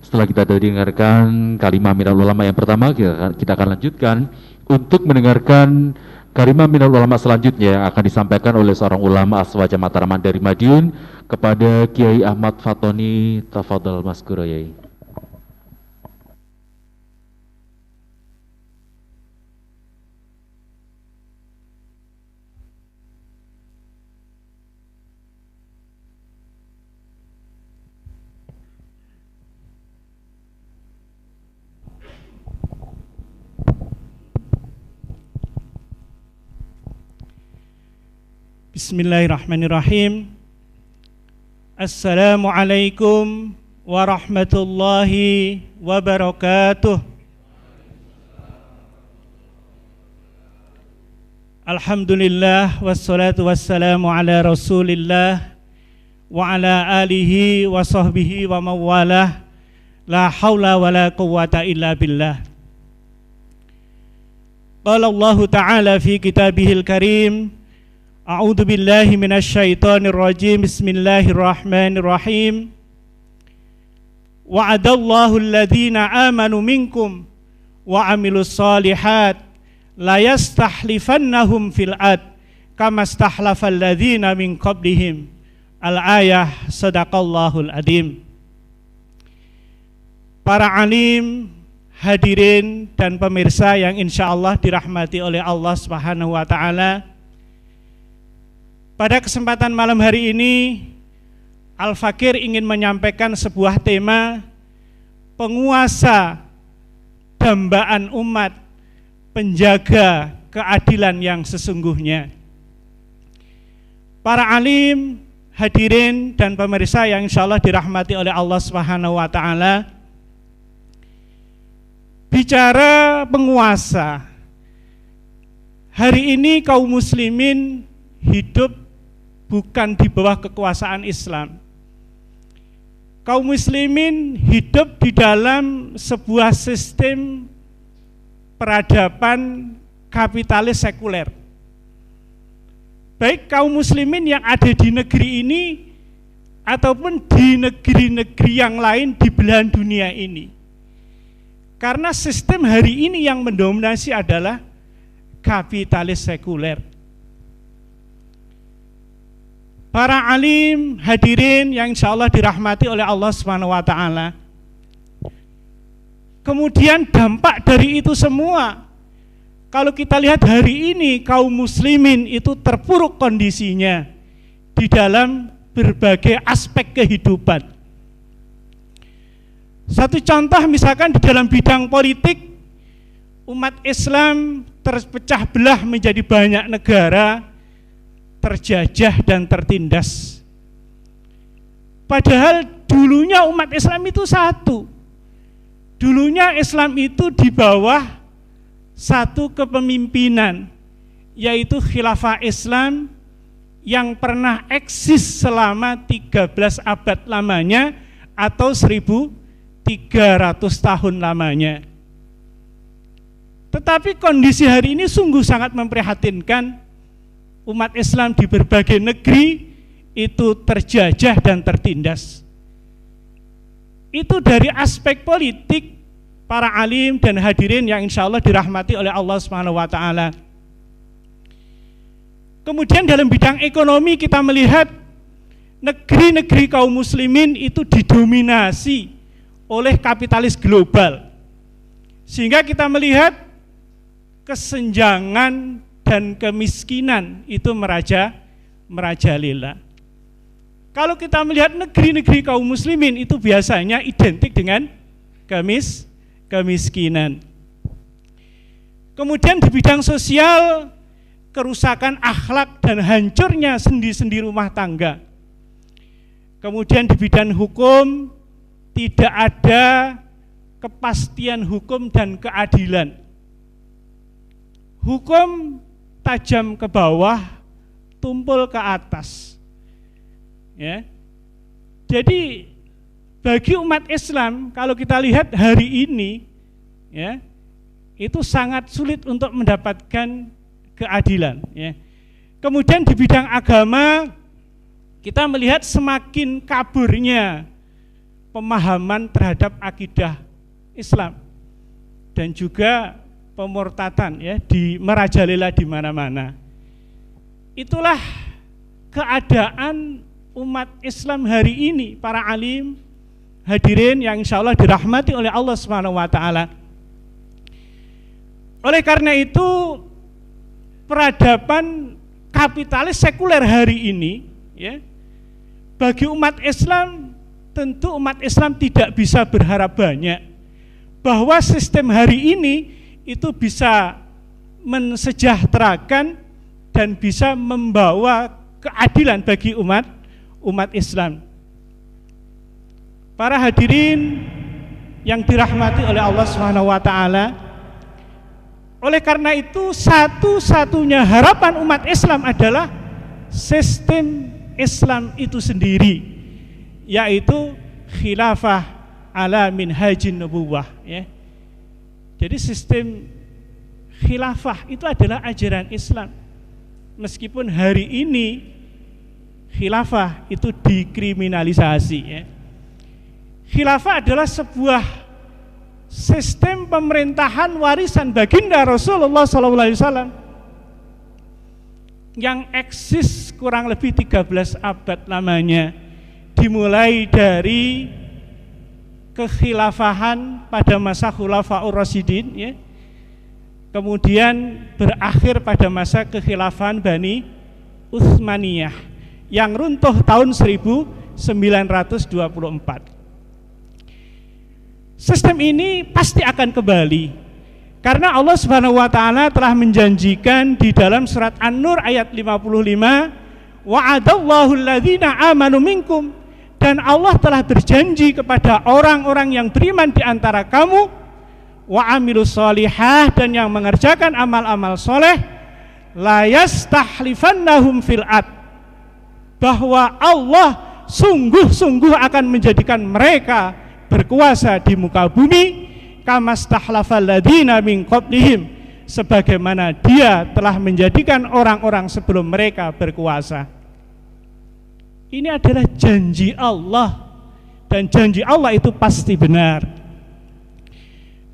Setelah kita dengarkan kalimah minal ulama yang pertama, kita akan lanjutkan untuk mendengarkan kalimah minal ulama selanjutnya yang akan disampaikan oleh seorang ulama aswaja Mataraman dari Madiun kepada Kiai Ahmad Fatoni. Tafadhal mazkura Yai. Bismillahirrahmanirrahim. Assalamualaikum warahmatullahi wabarakatuh. Alhamdulillah wassalatu wassalamu ala Rasulillah wa ala alihi wa sahbihi wa mawalah. La haula wa la quwwata illa billah. Qala Allah Ta'ala fi kitabihil karim, A'udzu billahi minasyaitonir rajim. Bismillahirrahmanirrahim. Wa'adallahu alladhina amanu minkum wa 'amilus shalihat la yastakhlifannahum fil ard kama istakhlafal ladzina min qablihim. Al-ayah. Shadaqallahul adzim. Para alim, hadirin dan pemirsa yang insyaallah dirahmati oleh Allah Subhanahu wa taala. Pada kesempatan malam hari ini, Al-Fakir ingin menyampaikan sebuah tema penguasa dambaan umat, penjaga keadilan yang sesungguhnya. Para alim, hadirin dan pemirsa yang insyaallah dirahmati oleh Allah Subhanahu wa taala. Bicara penguasa, hari ini kaum muslimin hidup bukan di bawah kekuasaan Islam. Kaum muslimin hidup di dalam sebuah sistem peradaban kapitalis sekuler. Baik kaum muslimin yang ada di negeri ini ataupun di negeri-negeri yang lain di belahan dunia ini. Karena sistem hari ini yang mendominasi adalah kapitalis sekuler. Para alim, hadirin yang insyaallah dirahmati oleh Allah Subhanahu wa taala. Kemudian dampak dari itu semua, kalau kita lihat hari ini kaum muslimin itu terpuruk kondisinya di dalam berbagai aspek kehidupan. Satu contoh misalkan di dalam bidang politik, umat Islam terpecah belah menjadi banyak negara, terjajah dan tertindas. Padahal dulunya umat Islam itu satu. Dulunya Islam itu di bawah satu kepemimpinan, yaitu khilafah Islam yang pernah eksis selama 13 abad lamanya atau 1300 tahun lamanya. Tetapi kondisi hari ini sungguh sangat memprihatinkan. Umat Islam di berbagai negeri itu terjajah dan tertindas. Itu dari aspek politik, para alim dan hadirin yang insya Allah dirahmati oleh Allah Subhanahu wa taala. Kemudian dalam bidang ekonomi kita melihat negeri-negeri kaum muslimin itu didominasi oleh kapitalis global. Sehingga kita melihat kesenjangan dan kemiskinan itu merajalela. Kalau kita melihat negeri-negeri kaum muslimin itu biasanya identik dengan kemiskinan. Kemudian di bidang sosial, kerusakan akhlak dan hancurnya sendi-sendi rumah tangga. Kemudian di bidang hukum, tidak ada kepastian hukum dan keadilan. Hukum tajam ke bawah, tumpul ke atas. Ya. Jadi bagi umat Islam, kalau kita lihat hari ini, ya, itu sangat sulit untuk mendapatkan keadilan. Ya. Kemudian di bidang agama, kita melihat semakin kaburnya pemahaman terhadap akidah Islam dan juga pemurtatan, ya, merajalela di mana-mana. Itulah keadaan umat Islam hari ini, para alim, hadirin yang insya Allah dirahmati oleh Allah Subhanahu wa Ta'ala. Oleh karena itu, peradaban kapitalis sekuler hari ini, ya, bagi umat Islam, tentu umat Islam tidak bisa berharap banyak bahwa sistem hari ini itu bisa mensejahterakan dan bisa membawa keadilan bagi umat Islam. Para hadirin yang dirahmati oleh Allah Subhanahu wa Ta'ala, oleh karena itu satu-satunya harapan umat Islam adalah sistem Islam itu sendiri, yaitu khilafah ala minhajin nubuwah, ya. Jadi sistem khilafah itu adalah ajaran Islam. Meskipun hari ini khilafah itu dikriminalisasi, ya. Khilafah adalah sebuah sistem pemerintahan warisan baginda Rasulullah SAW yang eksis kurang lebih 13 abad lamanya, dimulai dari kekhilafahan pada masa Khulafaur Rasyidin, ya. Kemudian berakhir pada masa kekhilafahan Bani Utsmaniyah yang runtuh tahun 1924. Sistem ini pasti akan kembali karena Allah Subhanahu wa Ta'ala telah menjanjikan di dalam surat An-Nur ayat 55, wa'adallahu alladzina amanu minkum, dan Allah telah berjanji kepada orang-orang yang beriman di antara kamu, wa amilus solihah, dan yang mengerjakan amal-amal soleh, la yastahlifannahum fil ard, bahwa Allah sungguh-sungguh akan menjadikan mereka berkuasa di muka bumi, kamastahlafal ladzina min qablihim, sebagaimana dia telah menjadikan orang-orang sebelum mereka berkuasa. Ini adalah janji Allah, dan janji Allah itu pasti benar.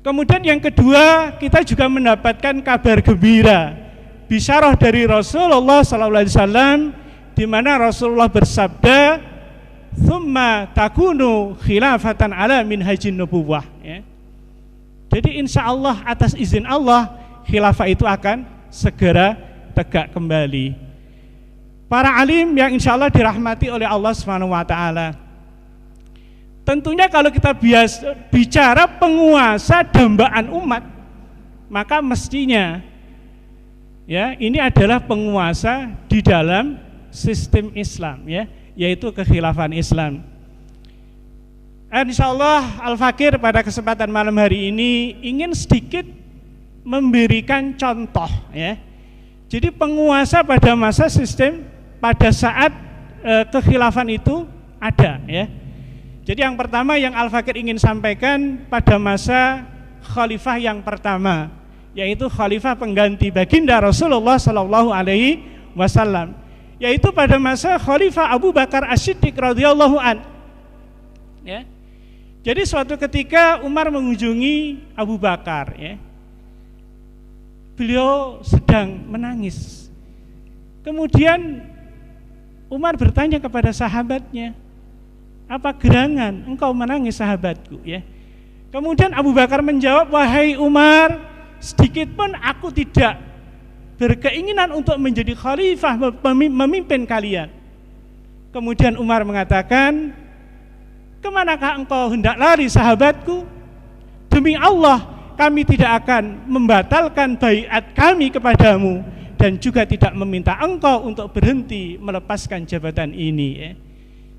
Kemudian yang kedua, kita juga mendapatkan kabar gembira, bisyarah dari Rasulullah SAW, di mana Rasulullah bersabda, "Tsumma takunu khilafatan ala minhajin nubuwah." Ya. Jadi insya Allah atas izin Allah, khilafah itu akan segera tegak kembali. Para alim yang insya Allah dirahmati oleh Allah Subhanahu wa Ta'ala, tentunya kalau kita bicara penguasa dambaan umat, maka mestinya, ya, ini adalah penguasa di dalam sistem Islam, ya, yaitu kekhilafan Islam. Insya Allah Al-Fakir pada kesempatan malam hari ini ingin sedikit memberikan contoh, ya. Jadi penguasa pada masa sistem, pada saat kekhilafan itu ada, ya. Jadi yang pertama yang Al-Fakir ingin sampaikan pada masa khalifah yang pertama, yaitu khalifah pengganti baginda Rasulullah SAW, yaitu pada masa khalifah Abu Bakar As-Siddiq radhiyallahu an. Ya. Jadi suatu ketika Umar mengunjungi Abu Bakar, ya. Beliau sedang menangis. Kemudian Umar bertanya kepada sahabatnya, "Apa gerangan engkau menangis, sahabatku?" Ya. Kemudian Abu Bakar menjawab, "Wahai Umar, sedikit pun aku tidak berkeinginan untuk menjadi khalifah memimpin kalian." Kemudian Umar mengatakan, "Kemanakah engkau hendak lari, sahabatku? Demi Allah, kami tidak akan membatalkan baiat kami kepadamu dan juga tidak meminta engkau untuk berhenti melepaskan jabatan ini ya.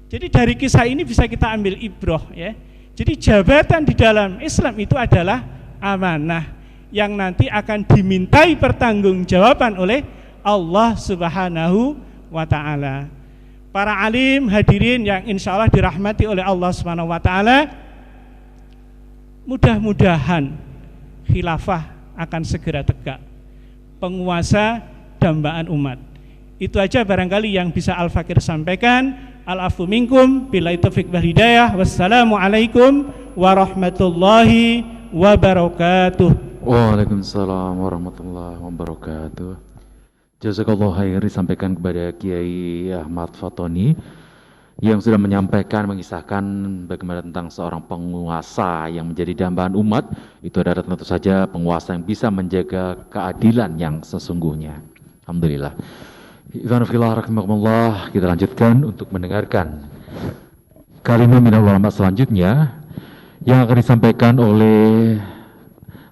Jadi dari kisah ini bisa kita ambil ibroh ya. Jadi jabatan di dalam Islam itu adalah amanah yang nanti akan dimintai pertanggungjawaban oleh Allah Subhanahu wa ta'ala. Para alim hadirin yang insya Allah dirahmati oleh Allah Subhanahu wa ta'ala, mudah-mudahan khilafah akan segera tegak, penguasa dambaan umat. Itu aja barangkali yang bisa Al-Fakir sampaikan. Al-afu minkum, billahi taufiq wal hidayah. Wassalamualaikum warahmatullahi wabarakatuh. Waalaikumsalam warahmatullahi wabarakatuh. Jazakallahu khair disampaikan kepada Kiai Ahmad Fatoni yang sudah menyampaikan, mengisahkan bagaimana tentang seorang penguasa yang menjadi dambaan umat. Itu adalah tentu saja penguasa yang bisa menjaga keadilan yang sesungguhnya. Alhamdulillah. Kita lanjutkan untuk mendengarkan kalimat minal ulama selanjutnya yang akan disampaikan oleh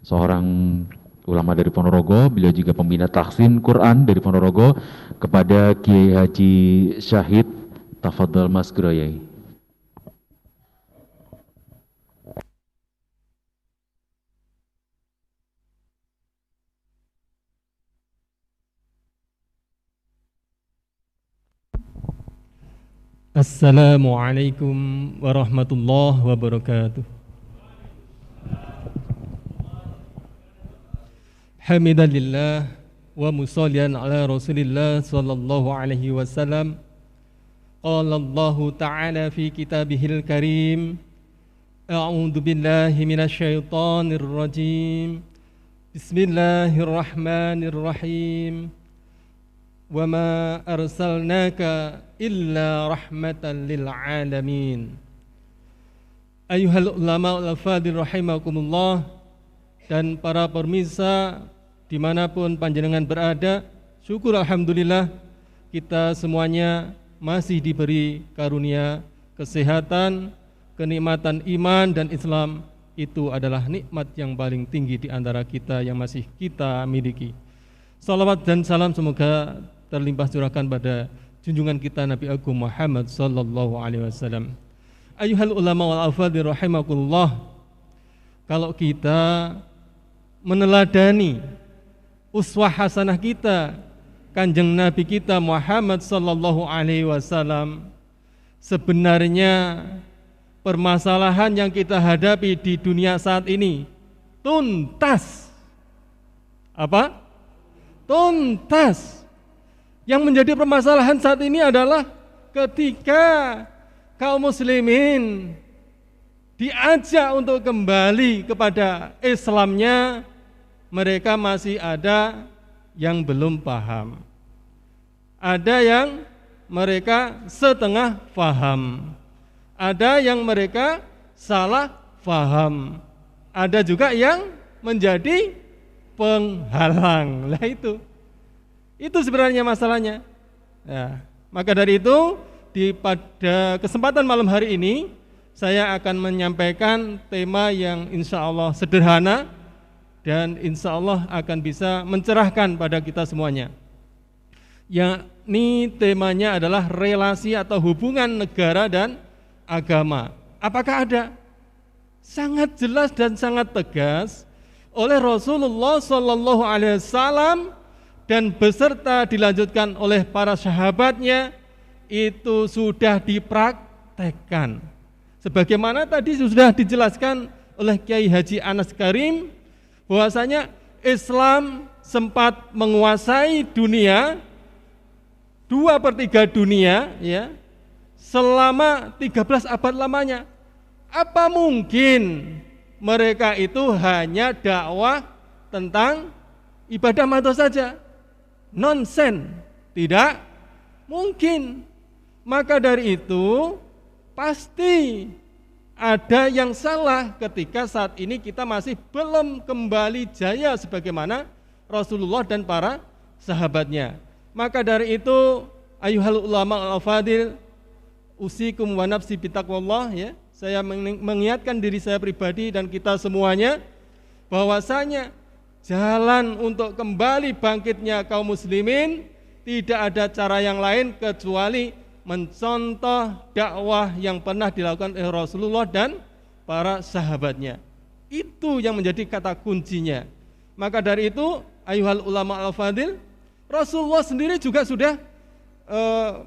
seorang ulama dari Ponorogo. Beliau juga pembina tahsin Quran dari Ponorogo, kepada Kiai Haji Syahid. Tafadhal Mas Groyai. Assalamualaikum warahmatullahi wabarakatuh. Hamidalillah wa musallian ala Rasulillah sallallahu alaihi wasallam. Qala Allah ta'ala fi kitabihil karim. A'udzu billahi minasyaitonir rajim. Bismillahirrahmanirrahim. Wa ma arsalnaka illa rahmatan lil alamin. Ayuhal ulama wal fadil rahimakumullah, dan para pemirsa dimanapun panjenengan berada, syukur alhamdulillah kita semuanya masih diberi karunia kesehatan, kenikmatan iman dan Islam. Itu adalah nikmat yang paling tinggi di antara kita yang masih kita miliki. Salawat dan salam semoga terlimpah curahkan pada junjungan kita Nabi Agung Muhammad sallallahu alaihi wasallam. Ayuhal ulama wal afadhil rahimakumullah, kalau kita meneladani uswah hasanah kita Kanjeng Nabi kita Muhammad sallallahu alaihi wasallam, sebenarnya permasalahan yang kita hadapi di dunia saat ini tuntas. Apa? Tuntas. Yang menjadi permasalahan saat ini adalah ketika kaum muslimin diajak untuk kembali kepada Islamnya, mereka masih ada yang belum paham. Ada yang mereka setengah paham. Ada yang mereka salah paham. Ada juga yang menjadi penghalang. Lah itu sebenarnya masalahnya. Ya, maka dari itu pada kesempatan malam hari ini saya akan menyampaikan tema yang insya Allah sederhana dan insya Allah akan bisa mencerahkan pada kita semuanya. Yakni temanya adalah relasi atau hubungan negara dan agama. Apakah ada? Sangat jelas dan sangat tegas oleh Rasulullah Sallallahu Alaihi Wasallam dan beserta dilanjutkan oleh para sahabatnya, itu sudah dipraktekkan. Sebagaimana tadi sudah dijelaskan oleh Kiai Haji Anas Karim, bahwasanya Islam sempat menguasai dunia, 2/3 dunia, ya, selama 13 abad lamanya. Apa mungkin mereka itu hanya dakwah tentang ibadah mata saja? Nonsen, tidak mungkin. Maka dari itu pasti ada yang salah ketika saat ini kita masih belum kembali jaya sebagaimana Rasulullah dan para sahabatnya. Maka dari itu ayuhal ulama al-fadil, usikum wa nafsi bitaqwallah, ya. Saya mengingatkan diri saya pribadi dan kita semuanya bahwasanya jalan untuk kembali bangkitnya kaum muslimin tidak ada cara yang lain kecuali mencontoh dakwah yang pernah dilakukan oleh Rasulullah dan para sahabatnya. Itu yang menjadi kata kuncinya. Maka dari itu, ayuhal ulama al-fadil, Rasulullah sendiri juga sudah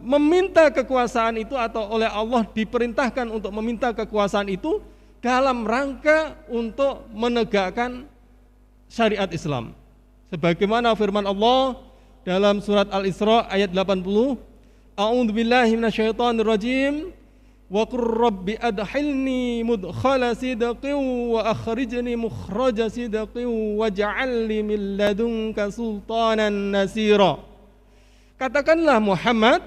meminta kekuasaan itu, atau oleh Allah diperintahkan untuk meminta kekuasaan itu dalam rangka untuk menegakkan syariat Islam. Sebagaimana firman Allah dalam surat Al-Isra ayat 80, A'udzubillahi minasyaitonirrajim, wa qur rabbi adkhilni mudkhala sidqin wa akhrijni mukhraja sidqin waj'al li min ladunka sultanan nasira. Katakanlah Muhammad,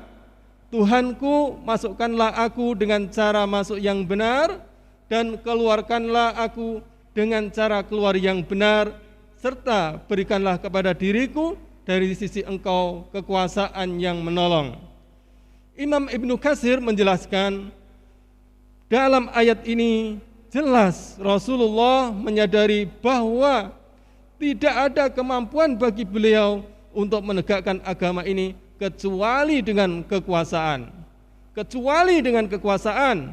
Tuhanku, masukkanlah aku dengan cara masuk yang benar dan keluarkanlah aku dengan cara keluar yang benar, serta berikanlah kepada diriku dari sisi engkau kekuasaan yang menolong. Imam Ibnu Katsir menjelaskan, dalam ayat ini jelas Rasulullah menyadari bahwa tidak ada kemampuan bagi beliau untuk menegakkan agama ini kecuali dengan kekuasaan. Kecuali dengan kekuasaan.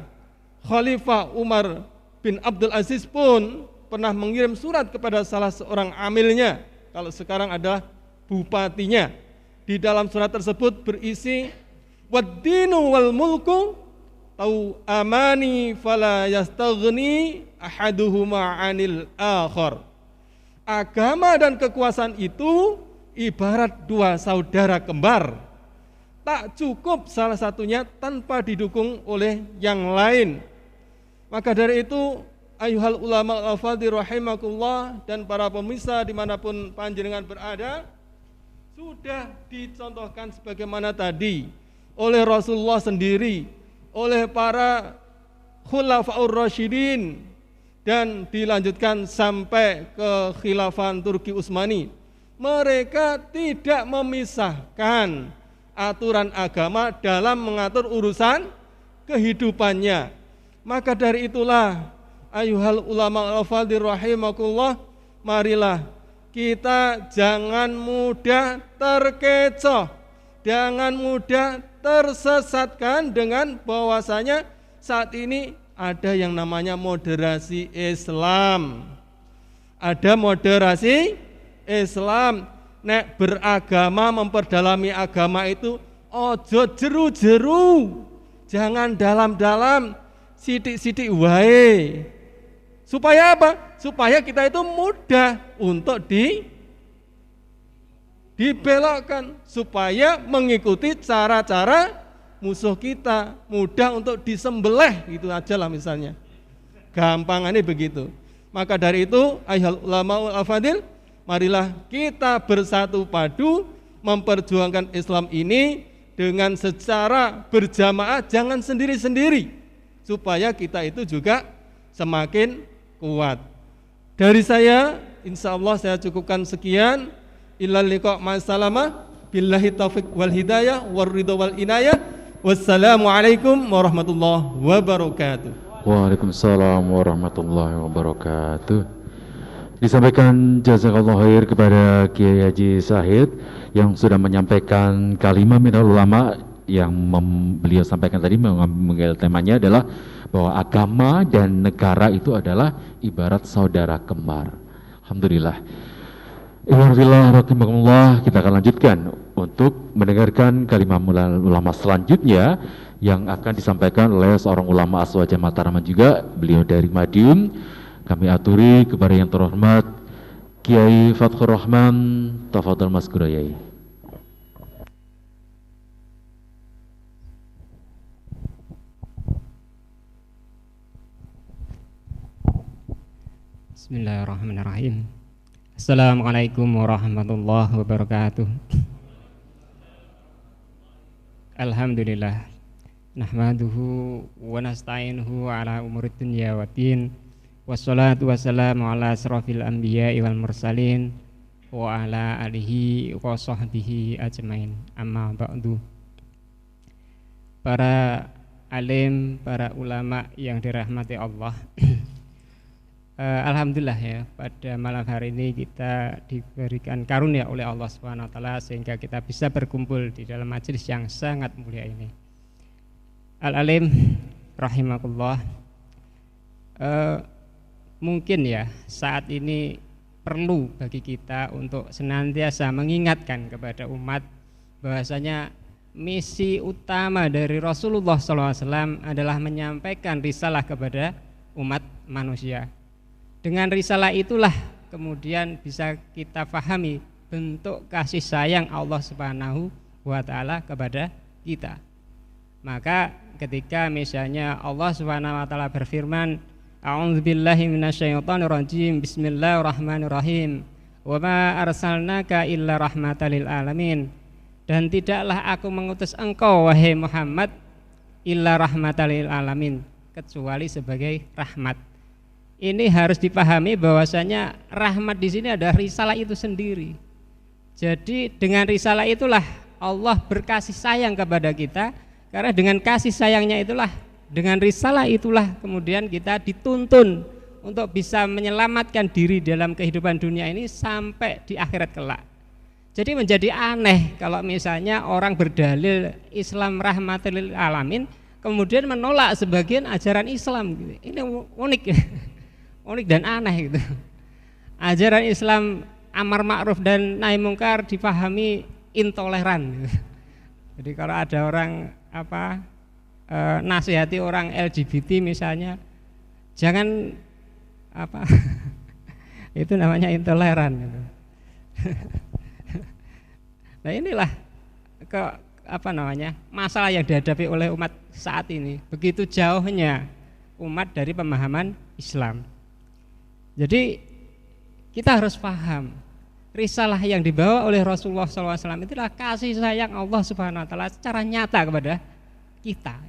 Khalifah Umar bin Abdul Aziz pun pernah mengirim surat kepada salah seorang amilnya, kalau sekarang adalah bupatinya. Di dalam surat tersebut berisi, wad-dinu wal mulku tau amani fala yastaghni ahaduhuma 'anil akhar. Agama dan kekuasaan itu ibarat dua saudara kembar. Tak cukup salah satunya tanpa didukung oleh yang lain. Maka dari itu, ayuhal ulama al-fadhil rahimakumullah dan para pemirsa dimanapun panjenengan berada, sudah dicontohkan sebagaimana tadi oleh Rasulullah sendiri, oleh para khulafaur rasyidin, dan dilanjutkan sampai ke khilafah Turki Utsmani. Mereka tidak memisahkan aturan agama dalam mengatur urusan kehidupannya. Maka dari itulah, ayuhal ulama al-fadhil rahimakumullah, marilah kita jangan mudah terkecoh, jangan mudah tersesatkan dengan bahwasanya saat ini ada yang namanya moderasi Islam. Ada moderasi Islam. Nek beragama, memperdalami agama itu ojo jeru-jeru, jangan dalam-dalam, sidik-sidik wae. Supaya apa? Supaya kita itu mudah untuk dibelokkan, supaya mengikuti cara-cara musuh kita, mudah untuk disembelih, gitu aja lah misalnya. Gampangannya begitu. Maka dari itu, ayuhal ulama al-fadil, marilah kita bersatu padu memperjuangkan Islam ini dengan secara berjamaah, jangan sendiri-sendiri, supaya kita itu juga semakin kuat. Dari saya, insya Allah saya cukupkan sekian. Illal liqa' ma'assalamah, billahi taufiq wal hidayah war ridha wal inayah. Wassalamualaikum warahmatullahi wabarakatuh. Waalaikumsalam warahmatullahi wabarakatuh. Disampaikan jazakallahu khair kepada Kiai Haji Syahid yang sudah menyampaikan kalimat minal ulama yang beliau sampaikan tadi, mengambil temanya adalah bahwa agama dan negara itu adalah ibarat saudara kembar. Alhamdulillah. Alhamdulillah, kita akan lanjutkan untuk mendengarkan kalimat ulama selanjutnya yang akan disampaikan oleh seorang ulama Aswaja Mataraman juga, beliau dari Madiun. Kami aturi kepada yang terhormat Kiai Fathur Rahman, tafadhol Mas Gurayai. Bismillahirrahmanirrahim. Assalamualaikum warahmatullahi wabarakatuh. Alhamdulillah, nahmaduhu wa nasta'inuhu ala umuri dunya waddin, wassalatu wassalamu ala asrafil anbiya'i wal mursalin wa ala alihi wa sahbihi ajmain, amma ba'du. Para alim, para ulama yang dirahmati Allah, Alhamdulillah ya, pada malam hari ini kita diberikan karunia oleh Allah Subhanahu wa taala sehingga kita bisa berkumpul di dalam majelis yang sangat mulia ini. Al-Alim rahimakumullah. Mungkin ya saat ini perlu bagi kita untuk senantiasa mengingatkan kepada umat bahwasanya misi utama dari Rasulullah SAW adalah menyampaikan risalah kepada umat manusia. Dengan risalah itulah kemudian bisa kita pahami bentuk kasih sayang Allah Subhanahu wa taala kepada kita. Maka ketika misalnya Allah Subhanahu wa taala berfirman, a'udzubillahi minasyaitonirrajim, bismillahirrahmanirrahim, wa ma arsalnaka illa rahmatan lil alamin, dan tidaklah aku mengutus engkau wahai Muhammad illa rahmatan lil alamin, kecuali sebagai rahmat. Ini harus dipahami bahwasanya rahmat di sini adalah risalah itu sendiri. Jadi dengan risalah itulah Allah berkasih sayang kepada kita, karena dengan kasih sayangnya itulah, dengan risalah itulah kemudian kita dituntun untuk bisa menyelamatkan diri dalam kehidupan dunia ini sampai di akhirat kelak. Jadi menjadi aneh kalau misalnya orang berdalil Islam rahmatan lil alamin kemudian menolak sebagian ajaran Islam. Ini unik, unik dan aneh gitu. Ajaran Islam amar ma'ruf dan nahi mungkar dipahami intoleran. Jadi kalau ada orang nasihati orang LGBT misalnya, jangan itu namanya intoleran gitu. Nah inilah masalah yang dihadapi oleh umat saat ini, begitu jauhnya umat dari pemahaman Islam. Jadi kita harus paham risalah yang dibawa oleh Rasulullah SAW itulah kasih sayang Allah Subhanahu wa taala secara nyata kepada kita.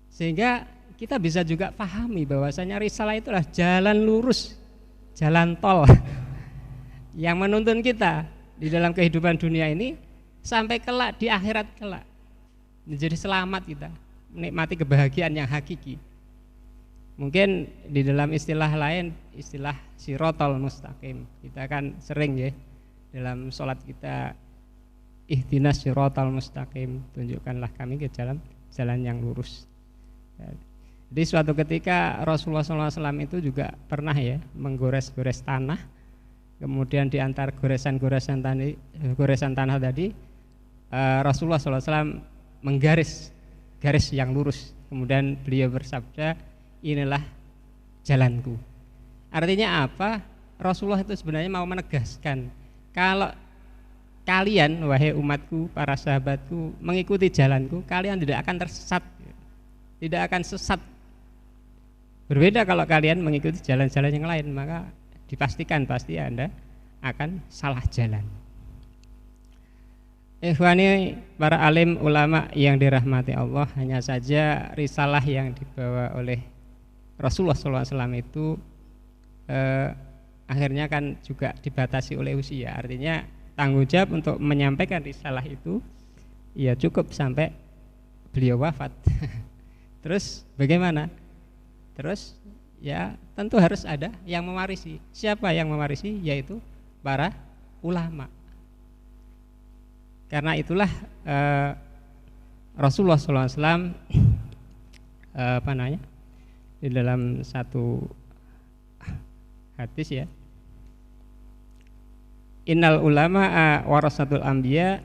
Sehingga kita bisa juga pahami bahwasanya risalah itulah jalan lurus, jalan tol yang menuntun kita di dalam kehidupan dunia ini sampai kelak di akhirat kelak menjadi selamat, kita menikmati kebahagiaan yang hakiki. Mungkin di dalam istilah lain, istilah sirotol mustaqim, kita kan sering ya dalam sholat kita, ihdinas sirotol mustaqim, tunjukkanlah kami ke jalan yang lurus. Jadi suatu ketika Rasulullah SAW itu juga pernah ya menggores-gores tanah, kemudian di antara goresan tanah tadi Rasulullah SAW menggaris garis yang lurus, kemudian beliau bersabda, inilah jalanku. Artinya apa? Rasulullah itu sebenarnya mau menegaskan, kalau kalian wahai umatku, para sahabatku mengikuti jalanku, kalian tidak akan tersesat, tidak akan sesat. Berbeda kalau kalian mengikuti jalan-jalan yang lain, maka dipastikan pasti Anda akan salah jalan. Ikhwani para alim ulama yang dirahmati Allah, hanya saja risalah yang dibawa oleh Rasulullah SAW itu akhirnya kan juga dibatasi oleh usia. Artinya tanggung jawab untuk menyampaikan risalah itu ya cukup sampai beliau wafat. Terus bagaimana? Terus ya tentu harus ada yang mewarisi. Siapa yang mewarisi? Yaitu para ulama. Karena itulah Rasulullah SAW di dalam satu hadis ya, innal ulama'a warasatul anbiya,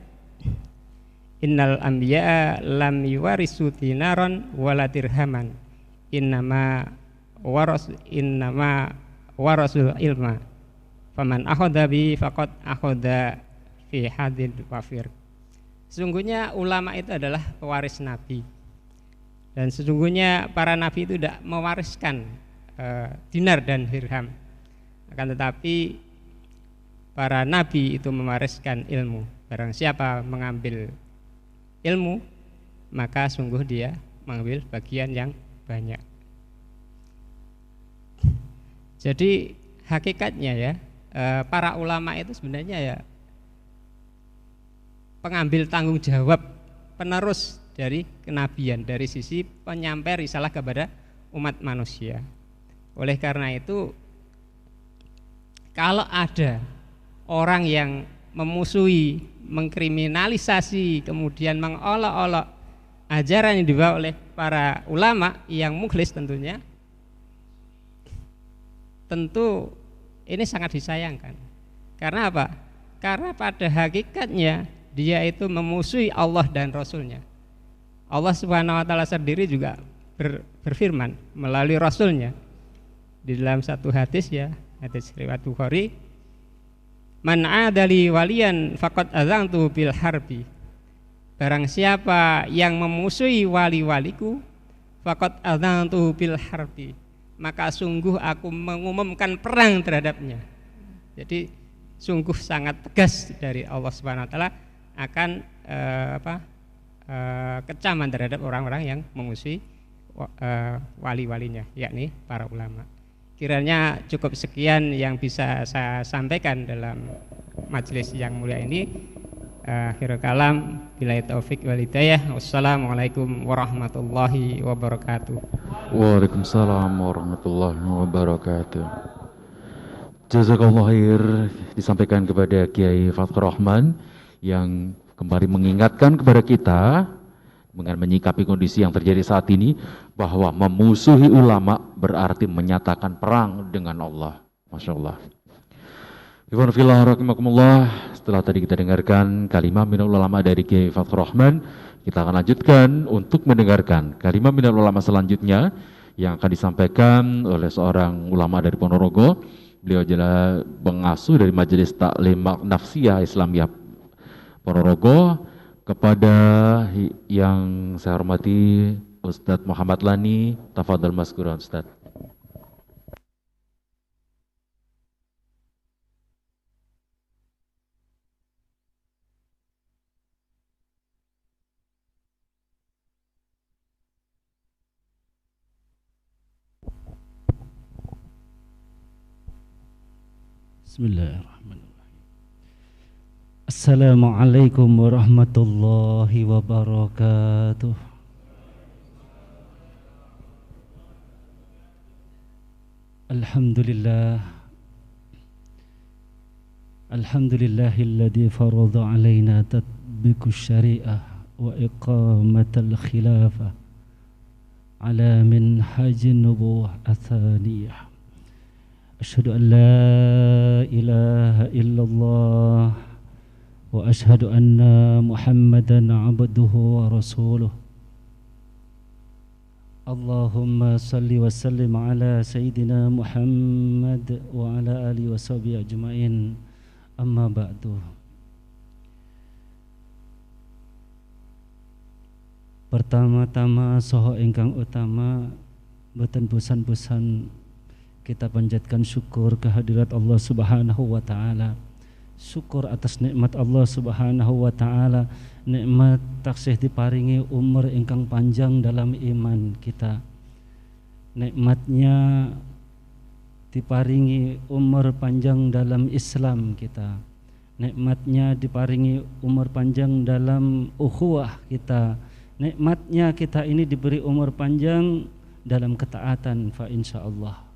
innal anbiya lam yuwarisu dinaran wala dirhaman, innama warasul ilma, faman akhadha bi faqad akhadha fi hadil wafir. Sesungguhnya ulama itu adalah pewaris nabi, dan sesungguhnya para nabi itu tidak mewariskan dinar dan dirham, akan tetapi para nabi itu mewariskan ilmu. Barang siapa mengambil ilmu, maka sungguh dia mengambil bagian yang banyak. Jadi hakikatnya ya, para ulama itu sebenarnya ya pengambil tanggung jawab, penerus dari kenabian, dari sisi penyampai risalah kepada umat manusia. Oleh karena itu, kalau ada orang yang memusuhi, mengkriminalisasi, kemudian mengolok-olok ajaran yang dibawa oleh para ulama yang mukhlis tentunya, tentu ini sangat disayangkan. Karena apa? Karena pada hakikatnya dia itu memusuhi Allah dan Rasulnya. Allah Subhanahu wa ta'ala sendiri juga berfirman melalui Rasulnya di dalam satu hadis, ya, hadis riwayat Bukhari, man adali waliyan faqad adzantu bil harbi. Barang siapa yang memusuhi wali-waliku, faqad adzantu bil harbi, maka sungguh aku mengumumkan perang terhadapnya. Jadi sungguh sangat tegas dari Allah Subhanahu wa taala akan kecaman terhadap orang-orang yang memusuhi wali-walinya, yakni para ulama. Kiranya cukup sekian yang bisa saya sampaikan dalam majelis yang mulia ini. Akhirul kalam, billahi taufik wal hidayah. Wassalamualaikum warahmatullahi wabarakatuh. Waalaikumsalam warahmatullahi wabarakatuh. Jazakallah khair disampaikan kepada Kiai Fathur Rahman yang kembali mengingatkan kepada kita dengan menyikapi kondisi yang terjadi saat ini, bahwa memusuhi ulama berarti menyatakan perang dengan Allah. Masya Allah. Ikhwan fillah rahimakumullah, setelah tadi kita dengarkan kalimah minal ulama dari Kiai Fathur Rahman, kita akan lanjutkan untuk mendengarkan kalimah minal ulama selanjutnya yang akan disampaikan oleh seorang ulama dari Ponorogo. Beliau adalah pengasuh dari Majelis Taklim Nafsiyah Islamiyah Ponorogo. Kepada yang saya hormati Ustadz Muhammad Lani, tafadhal mazkuran Ustadz. Bismillahirrahmanirrahim. Assalamualaikum warahmatullahi wabarakatuh. Alhamdulillah. Alhamdulillahilladzi farada alaina tatbiqus syariah wa iqamatal khilafah ala minhajin nubuwah athaniyah. Asyhadu an la ilaha illallah wa ashhadu anna Muhammadan abduhu wa rasuluh. Allahumma salli wa sallim ala sayyidina Muhammad wa ala alihi wa sahbihi ajmain. Amma ba'du. Pertama-tama saha ingkang utama, boten bosan-bosan kita panjatkan syukur kehadirat Allah Subhanahu wa taala. Syukur atas nikmat Allah Subhanahu wa taala, nikmat taksih diparingi umur ingkang panjang dalam iman kita. Nikmatnya diparingi umur panjang dalam Islam kita. Nikmatnya diparingi umur panjang dalam ukhuwah kita. Nikmatnya kita ini diberi umur panjang dalam ketaatan, fa insyaallah.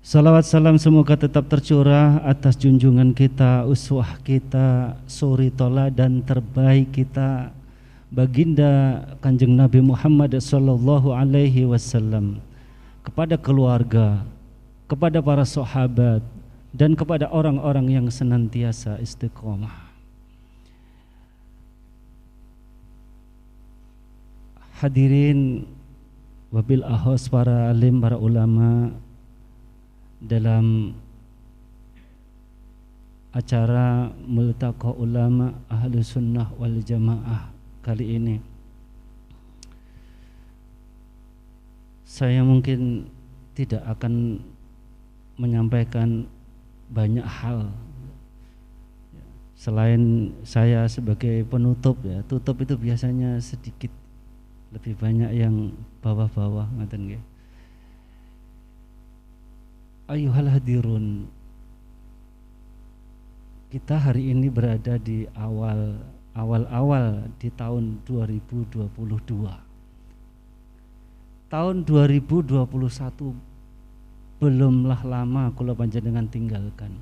Salawat salam semoga tetap tercurah atas junjungan kita, uswah kita, suri toladan terbaik kita, baginda Kanjeng Nabi Muhammad sallallahu alaihi wasallam, kepada keluarga, kepada para sahabat, dan kepada orang-orang yang senantiasa istiqomah. Hadirin wabil ahos para alim, para ulama, dalam acara Multaqa Ulama Ahlu Sunnah wal Jamaah kali ini, saya mungkin tidak akan menyampaikan banyak hal selain saya sebagai penutup, ya. Tutup itu biasanya sedikit lebih banyak yang bawah-bawah, ngaten nggih. Ayuhal hadirun, kita hari ini berada di awal di tahun 2022. tahun 2021 belumlah lama kula panjenengan tinggalkan.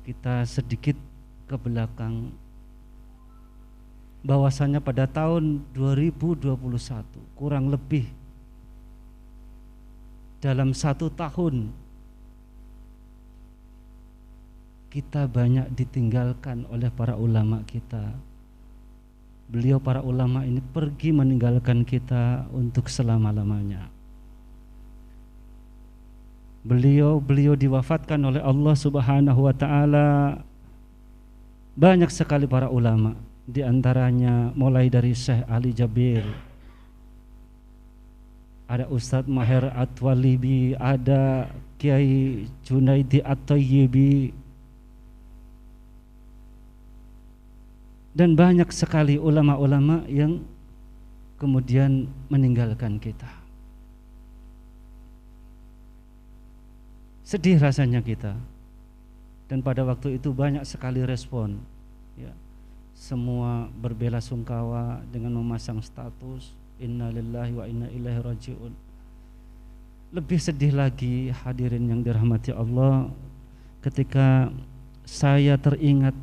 Kita sedikit ke belakang, bahwasanya pada tahun 2021 kurang lebih dalam 1 tahun kita banyak ditinggalkan oleh para ulama kita. Beliau para ulama ini pergi meninggalkan kita untuk selama-lamanya. Beliau diwafatkan oleh Allah Subhanahu wa taala. Banyak sekali para ulama, di antaranya mulai dari Syekh Ali Jabir, ada Ustadz Maher At-Walibi, ada Kiai Junaidi At-Tayyibi, dan banyak sekali ulama-ulama yang kemudian meninggalkan kita. Sedih rasanya kita, dan pada waktu itu banyak sekali respon, ya. Semua berbelasungkawa dengan memasang status inna lillahi wa inna ilaihi rajiun. Lebih sedih lagi hadirin yang dirahmati Allah, ketika saya teringat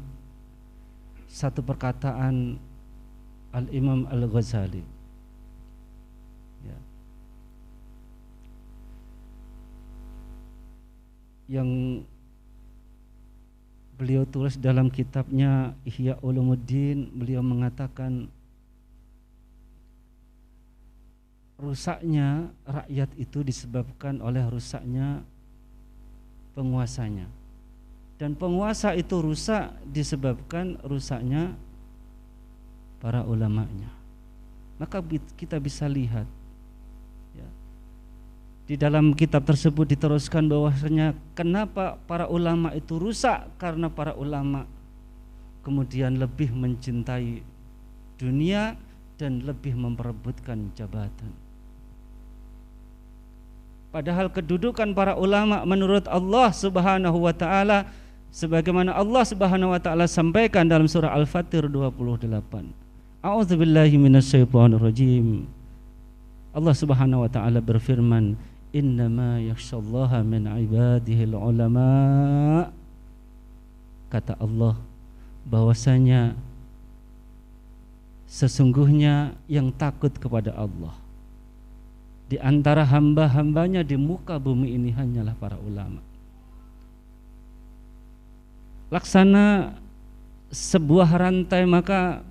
satu perkataan Al-Imam Al-Ghazali, ya, yang beliau tulis dalam kitabnya Ihya Ulumuddin. Beliau mengatakan rusaknya rakyat itu disebabkan oleh rusaknya penguasanya, dan penguasa itu rusak disebabkan rusaknya para ulamanya. Maka kita bisa lihat, ya, di dalam kitab tersebut diteruskan bahwasanya kenapa para ulama itu rusak, karena para ulama kemudian lebih mencintai dunia dan lebih memperebutkan jabatan. Padahal kedudukan para ulama menurut Allah Subhanahu wa taala sebagaimana Allah Subhanahu wa taala sampaikan dalam surah Al-Fatir 28. A'udzubillahi minasyaitonir rajim. Allah Subhanahu wa taala berfirman, innama yakhsyallaha min ibadihil ulama. Kata Allah bahwasanya sesungguhnya yang takut kepada Allah di antara hamba-hambanya di muka bumi ini hanyalah para ulama. Laksana sebuah rantai, maka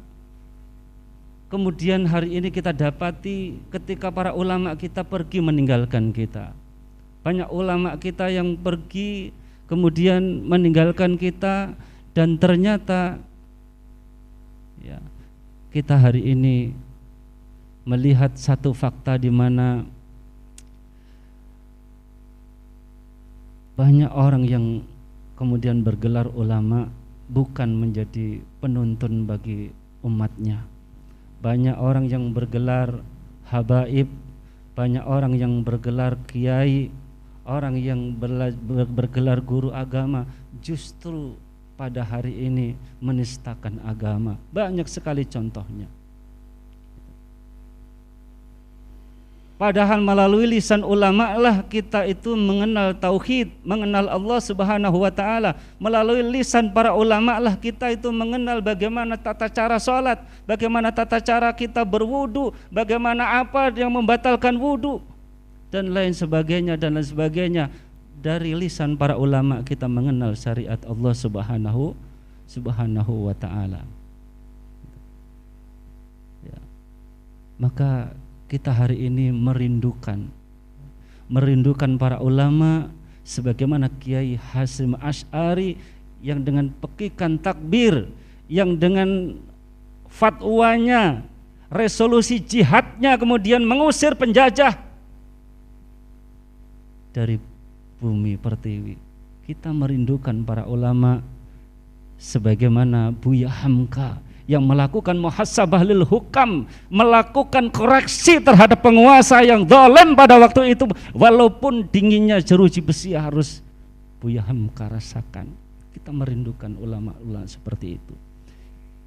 kemudian hari ini kita dapati ketika para ulama kita pergi meninggalkan kita. Banyak ulama kita yang pergi kemudian meninggalkan kita, dan ternyata ya, kita hari ini melihat satu fakta di mana banyak orang yang kemudian bergelar ulama bukan menjadi penuntun bagi umatnya. Banyak orang yang bergelar habaib, banyak orang yang bergelar kiai, orang yang bergelar guru agama, justru pada hari ini menistakan agama. Banyak sekali contohnya. Padahal melalui lisan ulama lah kita itu mengenal tauhid, mengenal Allah Subhanahu wa taala. Melalui lisan para ulama lah kita itu mengenal bagaimana tata cara sholat, bagaimana tata cara kita berwudu, bagaimana apa yang membatalkan wudu, dan lain sebagainya dan lain sebagainya. Dari lisan para ulama kita mengenal syariat Allah Subhanahu wa taala. Ya. Maka kita hari ini merindukan para ulama sebagaimana Kiai Hasyim Asy'ari yang dengan pekikan takbir, yang dengan fatwanya, resolusi jihadnya kemudian mengusir penjajah dari bumi pertiwi. Kita merindukan para ulama sebagaimana Buya Hamka yang melakukan muhasabah lil hukam, melakukan koreksi terhadap penguasa yang zalim pada waktu itu, walaupun dinginnya jeruji besi harus Buya Hamka rasakan. Kita merindukan ulama-ulama seperti itu.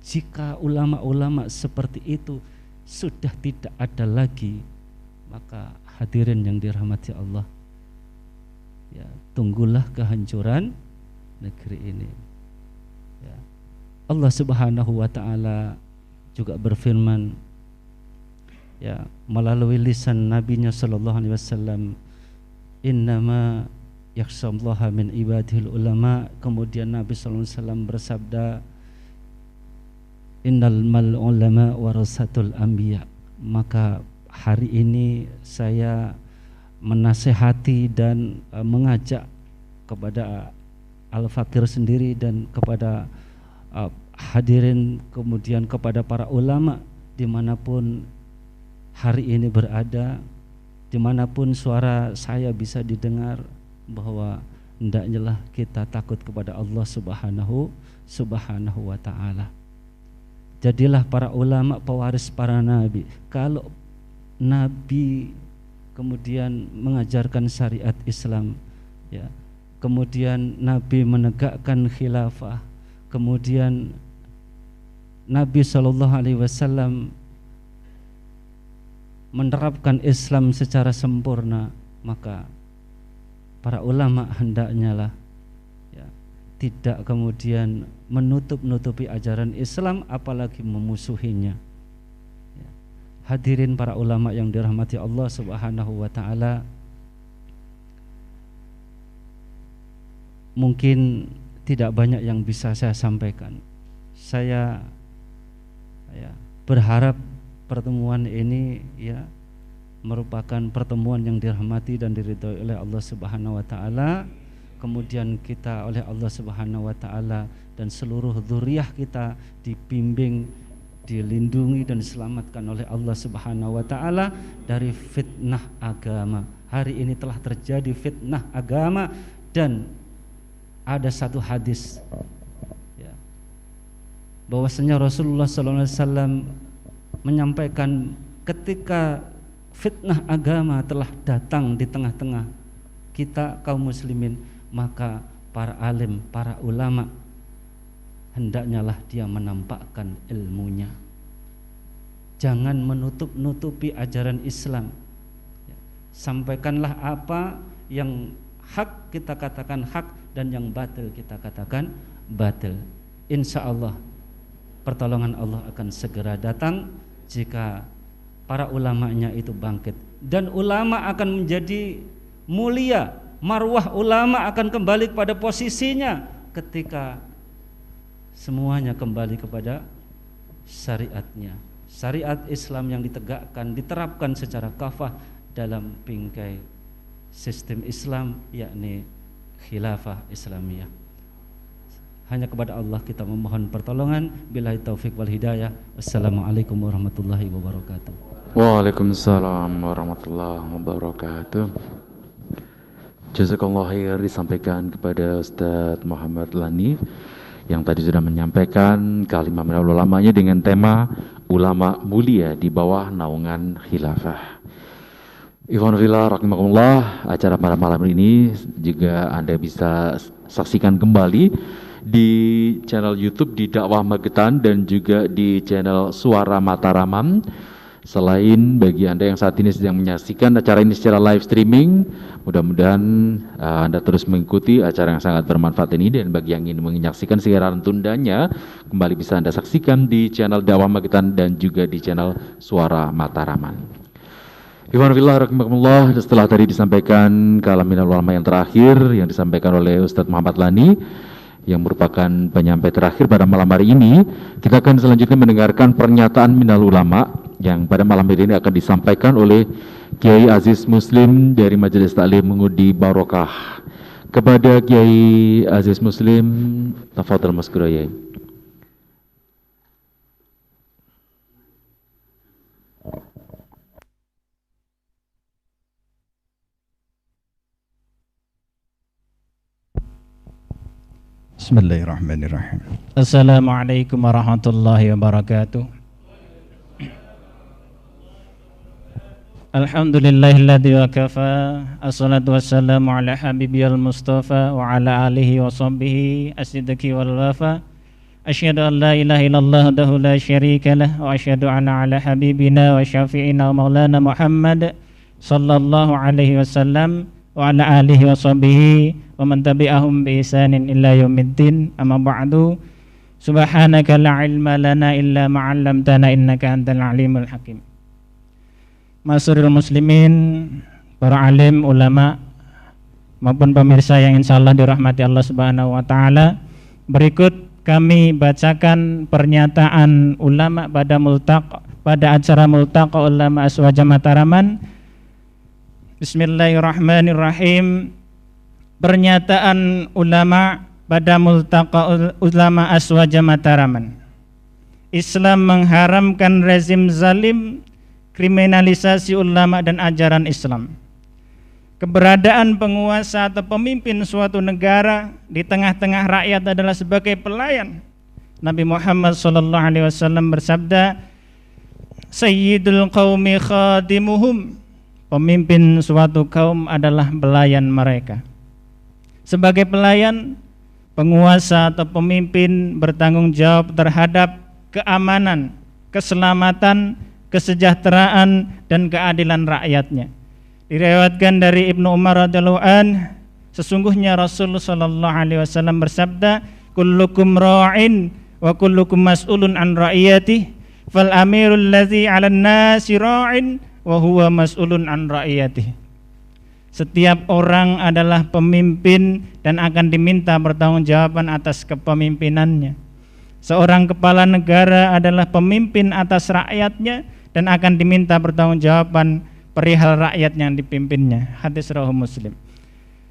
Jika ulama-ulama seperti itu sudah tidak ada lagi Maka hadirin yang dirahmati Allah, ya, tunggulah kehancuran negeri ini. Ya. Allah Subhanahu wa taala juga berfirman, ya, melalui lisan nabinya sallallahu alaihi wasallam, innama yakhshallaha min ibadihil ulama. Kemudian Nabi sallallahu alaihi wasallam bersabda, innal mal ulama warasatul anbiya. Maka hari ini saya menasehati dan mengajak kepada Al-Fakir sendiri dan kepada hadirin, kemudian kepada para ulama dimanapun hari ini berada, dimanapun suara saya bisa didengar, bahwa hendaknya kita takut kepada Allah Subhanahu wa ta'ala. Jadilah para ulama pewaris para nabi. Kalau nabi kemudian mengajarkan syariat Islam, ya, kemudian nabi menegakkan khilafah, kemudian Nabi SAW menerapkan Islam secara sempurna, maka para ulama hendaknya ya, tidak kemudian menutup-nutupi ajaran Islam, apalagi memusuhinya. Ya. Hadirin para ulama yang dirahmati Allah Subhanahu wa ta'ala, mungkin tidak banyak yang bisa saya sampaikan. Saya berharap pertemuan ini, ya, merupakan pertemuan yang dirahmati dan diridhoi oleh Allah Subhanahu wa taala. Kemudian kita oleh Allah Subhanahu wa taala dan seluruh dzurriyyah kita dibimbing, dilindungi dan diselamatkan oleh Allah Subhanahu wa taala dari fitnah agama. Hari ini telah terjadi fitnah agama, dan ada satu hadis, ya, bahwasanya Rasulullah SAW menyampaikan ketika fitnah agama telah datang di tengah-tengah kita kaum muslimin, maka para alim, para ulama hendaknya dia menampakkan ilmunya. Jangan menutup-nutupi ajaran Islam. Sampaikanlah apa yang hak kita katakan hak, dan yang batil kita katakan batil. Insya Allah pertolongan Allah akan segera datang jika para ulamanya itu bangkit, dan ulama akan menjadi mulia. Marwah ulama akan kembali kepada posisinya ketika semuanya kembali kepada syariatnya. Syariat Islam yang ditegakkan, diterapkan secara kafah dalam bingkai sistem Islam, yakni khilafah Islamiyah. Hanya kepada Allah kita memohon pertolongan. Billahi taufik wal hidayah. Wassalamualaikum warahmatullahi wabarakatuh. Waalaikumsalam warahmatullahi wabarakatuh. Jazakallah khair disampaikan kepada Ustadz Muhammad Lani yang tadi sudah menyampaikan kalimat ulamanya dengan tema ulama mulia di bawah naungan khilafah. Ikhwan fillah rahimakumullah, acara pada malam ini juga Anda bisa saksikan kembali di channel YouTube di Dakwah Magetan dan juga di channel Suara Mataraman. Selain bagi Anda yang saat ini sedang menyaksikan acara ini secara live streaming, mudah-mudahan Anda terus mengikuti acara yang sangat bermanfaat ini, dan bagi yang ingin menyaksikan siaran tundanya kembali bisa Anda saksikan di channel Dakwah Magetan dan juga di channel Suara Mataraman. Ikhwan fillah rahimakumullah, setelah tadi disampaikan kalam minal ulama yang terakhir yang disampaikan oleh Ustadz Muhammad Lani yang merupakan penyampai terakhir pada malam hari ini, kita akan selanjutnya mendengarkan pernyataan minal ulama yang pada malam hari ini akan disampaikan oleh Kiai Aziz Muslim dari Majelis Taklim Mengudi Barokah. Kepada Kiai Aziz Muslim, tafadhal Mas Guraya. Bismillahirrahmanirrahim. Assalamualaikum warahmatullahi wabarakatuh. Alhamdulillahilladzi wa kafa, assalatu wassalamu ala habibiyal mustafa wa ala alihi wa sahbihi as-sidqi wal wafa. Asyhadu an la ilaha illallah wahdahu la syarika lah, wa asyhadu anna ala habibina wa syafi'ina wa maulana Muhammad sallallahu alaihi wasallam wa ala alihi wa sahbihi wa man tabi'ahum bi ihsanin illa yaumiddin. Amma ba'du. Subhanaka la ilma lana illa ma 'allamtana innaka antal alimul hakim. Masyarul muslimin, para alim, ulama maupun pemirsa yang insyaallah dirahmati Allah Subhanahu wa taala. Berikut kami bacakan pernyataan ulama pada acara Multaqa Ulama Aswaja Mataraman. Bismillahirrahmanirrahim. Pernyataan ulama pada Multaqa Ulama Aswaja Mataraman. Islam mengharamkan rezim zalim, kriminalisasi ulama dan ajaran Islam. Keberadaan penguasa atau pemimpin suatu negara di tengah-tengah rakyat adalah sebagai pelayan. Nabi Muhammad SAW bersabda, Sayyidul qaumi khadimuhum. Pemimpin suatu kaum adalah pelayan mereka. Sebagai pelayan, penguasa atau pemimpin bertanggung jawab terhadap keamanan, keselamatan, kesejahteraan, dan keadilan rakyatnya. Diriwayatkan dari Ibnu Umar radhiyallahu an, sesungguhnya Rasulullah sallallahu alaihi wasallam bersabda, kullukum ra'in wa kullukum mas'ulun an ra'iyatihi, fal amirul ladzi 'alan nasi ra'in wa huwa mas'ulun an ra'iyatihi. Setiap orang adalah pemimpin dan akan diminta pertanggungjawaban atas kepemimpinannya. Seorang kepala negara adalah pemimpin atas rakyatnya dan akan diminta pertanggungjawaban perihal rakyat yang dipimpinnya. Hadis riwayat Muslim.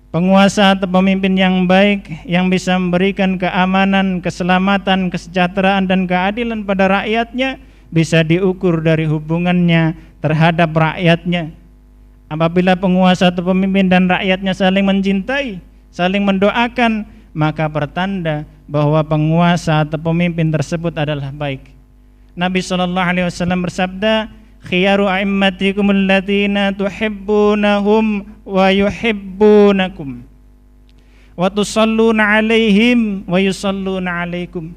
Penguasa atau pemimpin yang baik yang bisa memberikan keamanan, keselamatan, kesejahteraan dan keadilan pada rakyatnya bisa diukur dari hubungannya terhadap rakyatnya. Apabila penguasa atau pemimpin dan rakyatnya saling mencintai, saling mendoakan, maka pertanda bahwa penguasa atau pemimpin tersebut adalah baik. Nabi SAW bersabda, khiyaru a'immatikumul ladzina tuhibbunahum wa yuhibbunakum wa tusalluna alaihim wa yusalluna alaikum.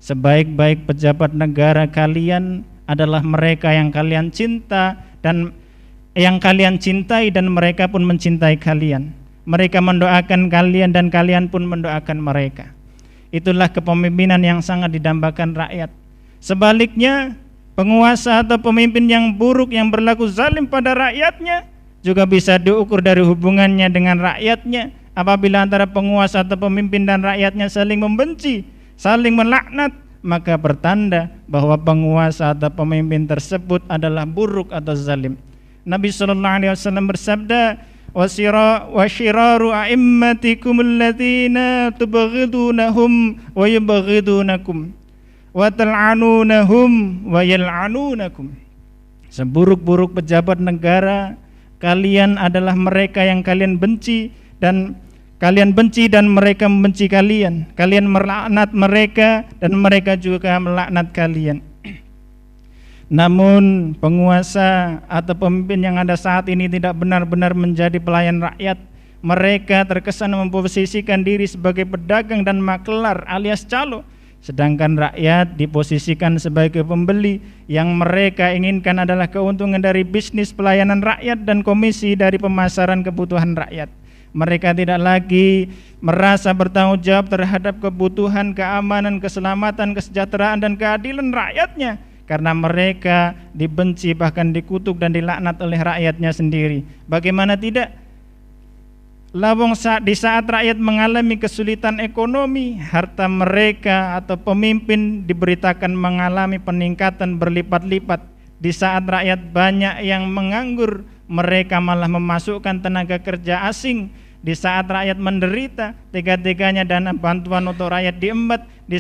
Sebaik-baik pejabat negara kalian adalah mereka yang kalian cinta dan yang kalian cintai dan mereka pun mencintai kalian. Mereka mendoakan kalian dan kalian pun mendoakan mereka. Itulah kepemimpinan yang sangat didambakan rakyat. Sebaliknya, penguasa atau pemimpin yang buruk yang berlaku zalim pada rakyatnya juga bisa diukur dari hubungannya dengan rakyatnya. Apabila antara penguasa atau pemimpin dan rakyatnya saling membenci, saling melaknat, maka pertanda bahwa penguasa atau pemimpin tersebut adalah buruk atau zalim. Nabi SAW bersabda, wa syiraru a'immatikumul ladzina tubghidunahum wa yubghidunakum wa tal'anunahum wa yal'anunakum. Seburuk-buruk pejabat negara kalian adalah mereka yang kalian benci dan mereka membenci kalian. Kalian melaknat mereka dan mereka juga melaknat kalian. Namun penguasa atau pemimpin yang ada saat ini tidak benar-benar menjadi pelayan rakyat. Mereka terkesan memposisikan diri sebagai pedagang dan makelar alias calo, sedangkan rakyat diposisikan sebagai pembeli. Yang mereka inginkan adalah keuntungan dari bisnis pelayanan rakyat dan komisi dari pemasaran kebutuhan rakyat. Mereka tidak lagi merasa bertanggung jawab terhadap kebutuhan, keamanan, keselamatan, kesejahteraan dan keadilan rakyatnya, karena mereka dibenci bahkan dikutuk dan dilaknat oleh rakyatnya sendiri. Bagaimana tidak? Lawang di saat rakyat mengalami kesulitan ekonomi, harta mereka atau pemimpin diberitakan mengalami peningkatan berlipat-lipat. Di saat rakyat banyak yang menganggur, mereka malah memasukkan tenaga kerja asing. Di saat rakyat menderita, tega-teganya dana bantuan untuk rakyat diembat. Di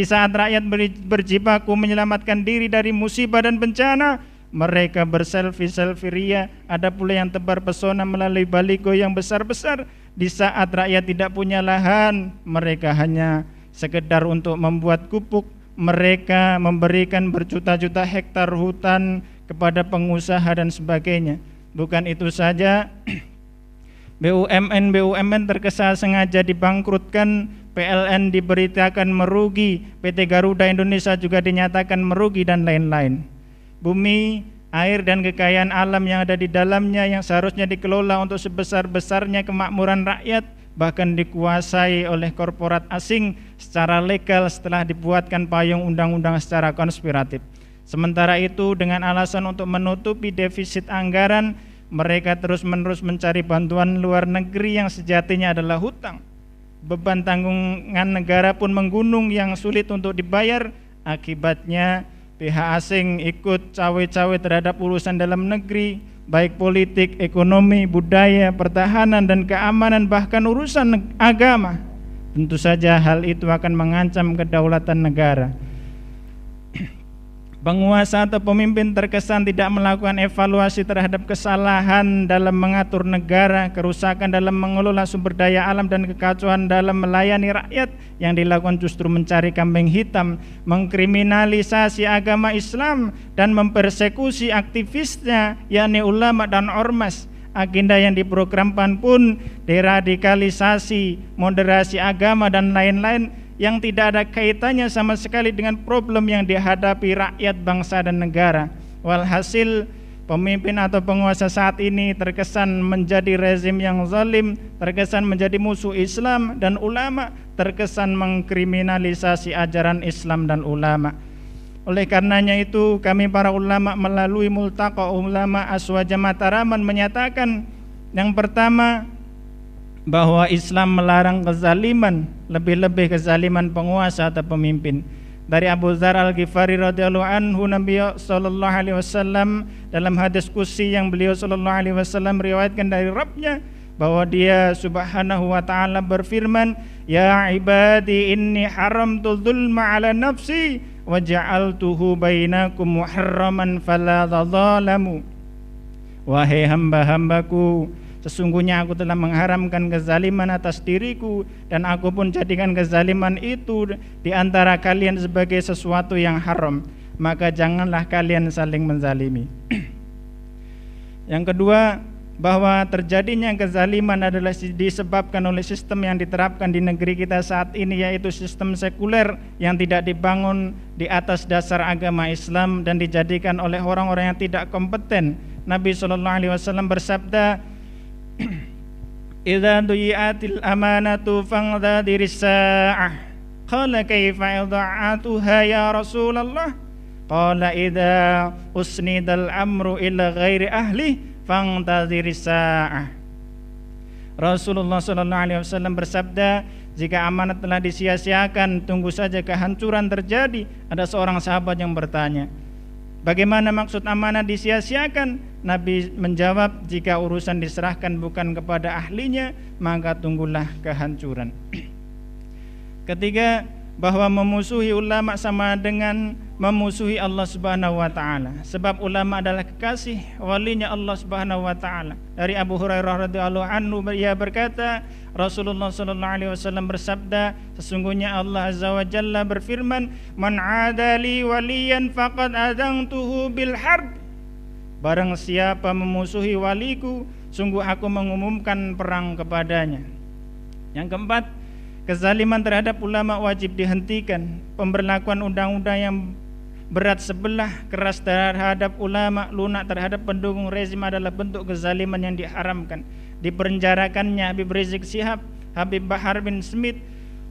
saat rakyat berjibaku menyelamatkan diri dari musibah dan bencana, mereka berselfie-selfie ria. Ada pula yang tebar pesona melalui baligo yang besar-besar. Di saat rakyat tidak punya lahan, mereka hanya sekedar untuk membuat gubuk. Mereka memberikan berjuta-juta hektar hutan kepada pengusaha dan sebagainya. Bukan itu saja, BUMN terkesan sengaja dibangkrutkan, PLN diberitakan merugi, PT Garuda Indonesia juga dinyatakan merugi dan lain-lain. Bumi Air dan kekayaan alam yang ada di dalamnya yang seharusnya dikelola untuk sebesar-besarnya kemakmuran rakyat bahkan dikuasai oleh korporat asing secara legal setelah dibuatkan payung undang-undang secara konspiratif. Sementara itu dengan alasan untuk menutupi defisit anggaran, mereka terus-menerus mencari bantuan luar negeri yang sejatinya adalah hutang. Beban tanggungan negara pun menggunung yang sulit untuk dibayar. Akibatnya pihak asing ikut cawe-cawe terhadap urusan dalam negeri, baik politik, ekonomi, budaya, pertahanan, dan keamanan, bahkan urusan agama. Tentu saja hal itu akan mengancam kedaulatan negara. Penguasa atau pemimpin terkesan tidak melakukan evaluasi terhadap kesalahan dalam mengatur negara, kerusakan dalam mengelola sumber daya alam, dan kekacauan dalam melayani rakyat. Yang dilakukan justru mencari kambing hitam, mengkriminalisasi agama Islam, dan mempersekusi aktivisnya, yakni ulama dan ormas. Agenda yang diprogramkan pun deradikalisasi, moderasi agama, dan lain-lain yang tidak ada kaitannya sama sekali dengan problem yang dihadapi rakyat, bangsa, dan negara. Walhasil pemimpin atau penguasa saat ini terkesan menjadi rezim yang zalim, terkesan menjadi musuh Islam dan ulama, terkesan mengkriminalisasi ajaran Islam dan ulama. Oleh karenanya itu kami para ulama melalui Multaqa Ulama Aswaja Mataraman menyatakan yang pertama, bahwa Islam melarang kezaliman, lebih-lebih kezaliman penguasa atau pemimpin. Dari Abu Dzar Al-Ghifari radhiyallahu anhu, Nabi sallallahu alaihi wasallam dalam hadis qudsi yang beliau sallallahu alaihi wasallam riwayatkan dari Rabbnya, bahwa dia subhanahu wa ta'ala berfirman, ya ibadi inni haramtu dzulma ala nafsi wa ja'altuhu bainakum muharraman fala tadzalamu. Wahai hamba-hambaku, sesungguhnya aku telah mengharamkan kezaliman atas diriku, dan aku pun jadikan kezaliman itu di antara kalian sebagai sesuatu yang haram, maka janganlah kalian saling menzalimi. Yang kedua, bahwa terjadinya kezaliman adalah disebabkan oleh sistem yang diterapkan di negeri kita saat ini, yaitu sistem sekuler yang tidak dibangun di atas dasar agama Islam dan dijadikan oleh orang-orang yang tidak kompeten. Nabi SAW bersabda, idza duyiatil amanatu fangdadiris sa'ah. Qala kaifa idha'atuha ya Rasulullah? Qala idza usnidal amru ila ghairi ahli fangdadiris sa'ah. Rasulullah sallallahu alaihi wasallam bersabda, jika amanat telah disia-siakan, tunggu saja kehancuran terjadi. Ada seorang sahabat yang bertanya, bagaimana maksud amanah disia-siakan? Nabi menjawab, jika urusan diserahkan bukan kepada ahlinya, maka tunggulah kehancuran. Ketiga, bahwa memusuhi ulama sama dengan memusuhi Allah Subhanahu wa taala. Sebab ulama adalah kekasih walinya Allah Subhanahu wa taala. Dari Abu Hurairah radhiyallahu anhu, ia berkata, Rasulullah sallallahu alaihi wasallam bersabda, sesungguhnya Allah azza wa jalla berfirman, man adali waliyan faqad adantuhu bil harb. Barang siapa memusuhi waliku, sungguh aku mengumumkan perang kepadanya. Yang keempat, kezaliman terhadap ulama wajib dihentikan. Pemberlakuan undang-undang yang berat sebelah, keras terhadap ulama, lunak terhadap pendukung rezim adalah bentuk kezaliman yang diharamkan. Dipenjarakannya Habib Rizik Syihab, Habib Bahar bin Smith,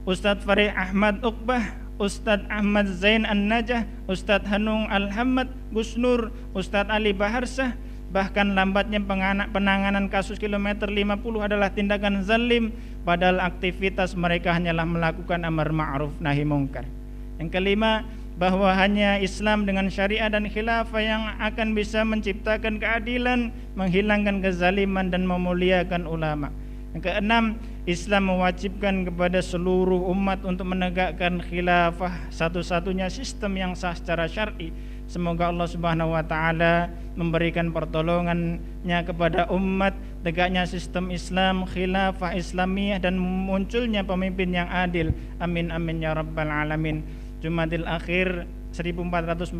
Ustadz Farid Ahmad Uqbah, Ustadz Ahmad Zain An-Najah, Ustadz Hanung Al-Hamad, Gus Nur, Ustadz Ali Baharsah. Bahkan lambatnya penanganan kasus kilometer 50 adalah tindakan zalim, padahal aktivitas mereka hanyalah melakukan amar ma'ruf nahi mungkar. Yang kelima, bahwa hanya Islam dengan syariah dan khilafah yang akan bisa menciptakan keadilan, menghilangkan kezaliman, dan memuliakan ulama. Yang keenam, Islam mewajibkan kepada seluruh umat untuk menegakkan khilafah, satu-satunya sistem yang sah secara syar'i. Semoga Allah Subhanahu wa taala memberikan pertolongannya kepada umat, tegaknya sistem Islam, khilafah Islamiyah, dan munculnya pemimpin yang adil. Amin amin ya rabbal alamin. Jumadil Akhir 1443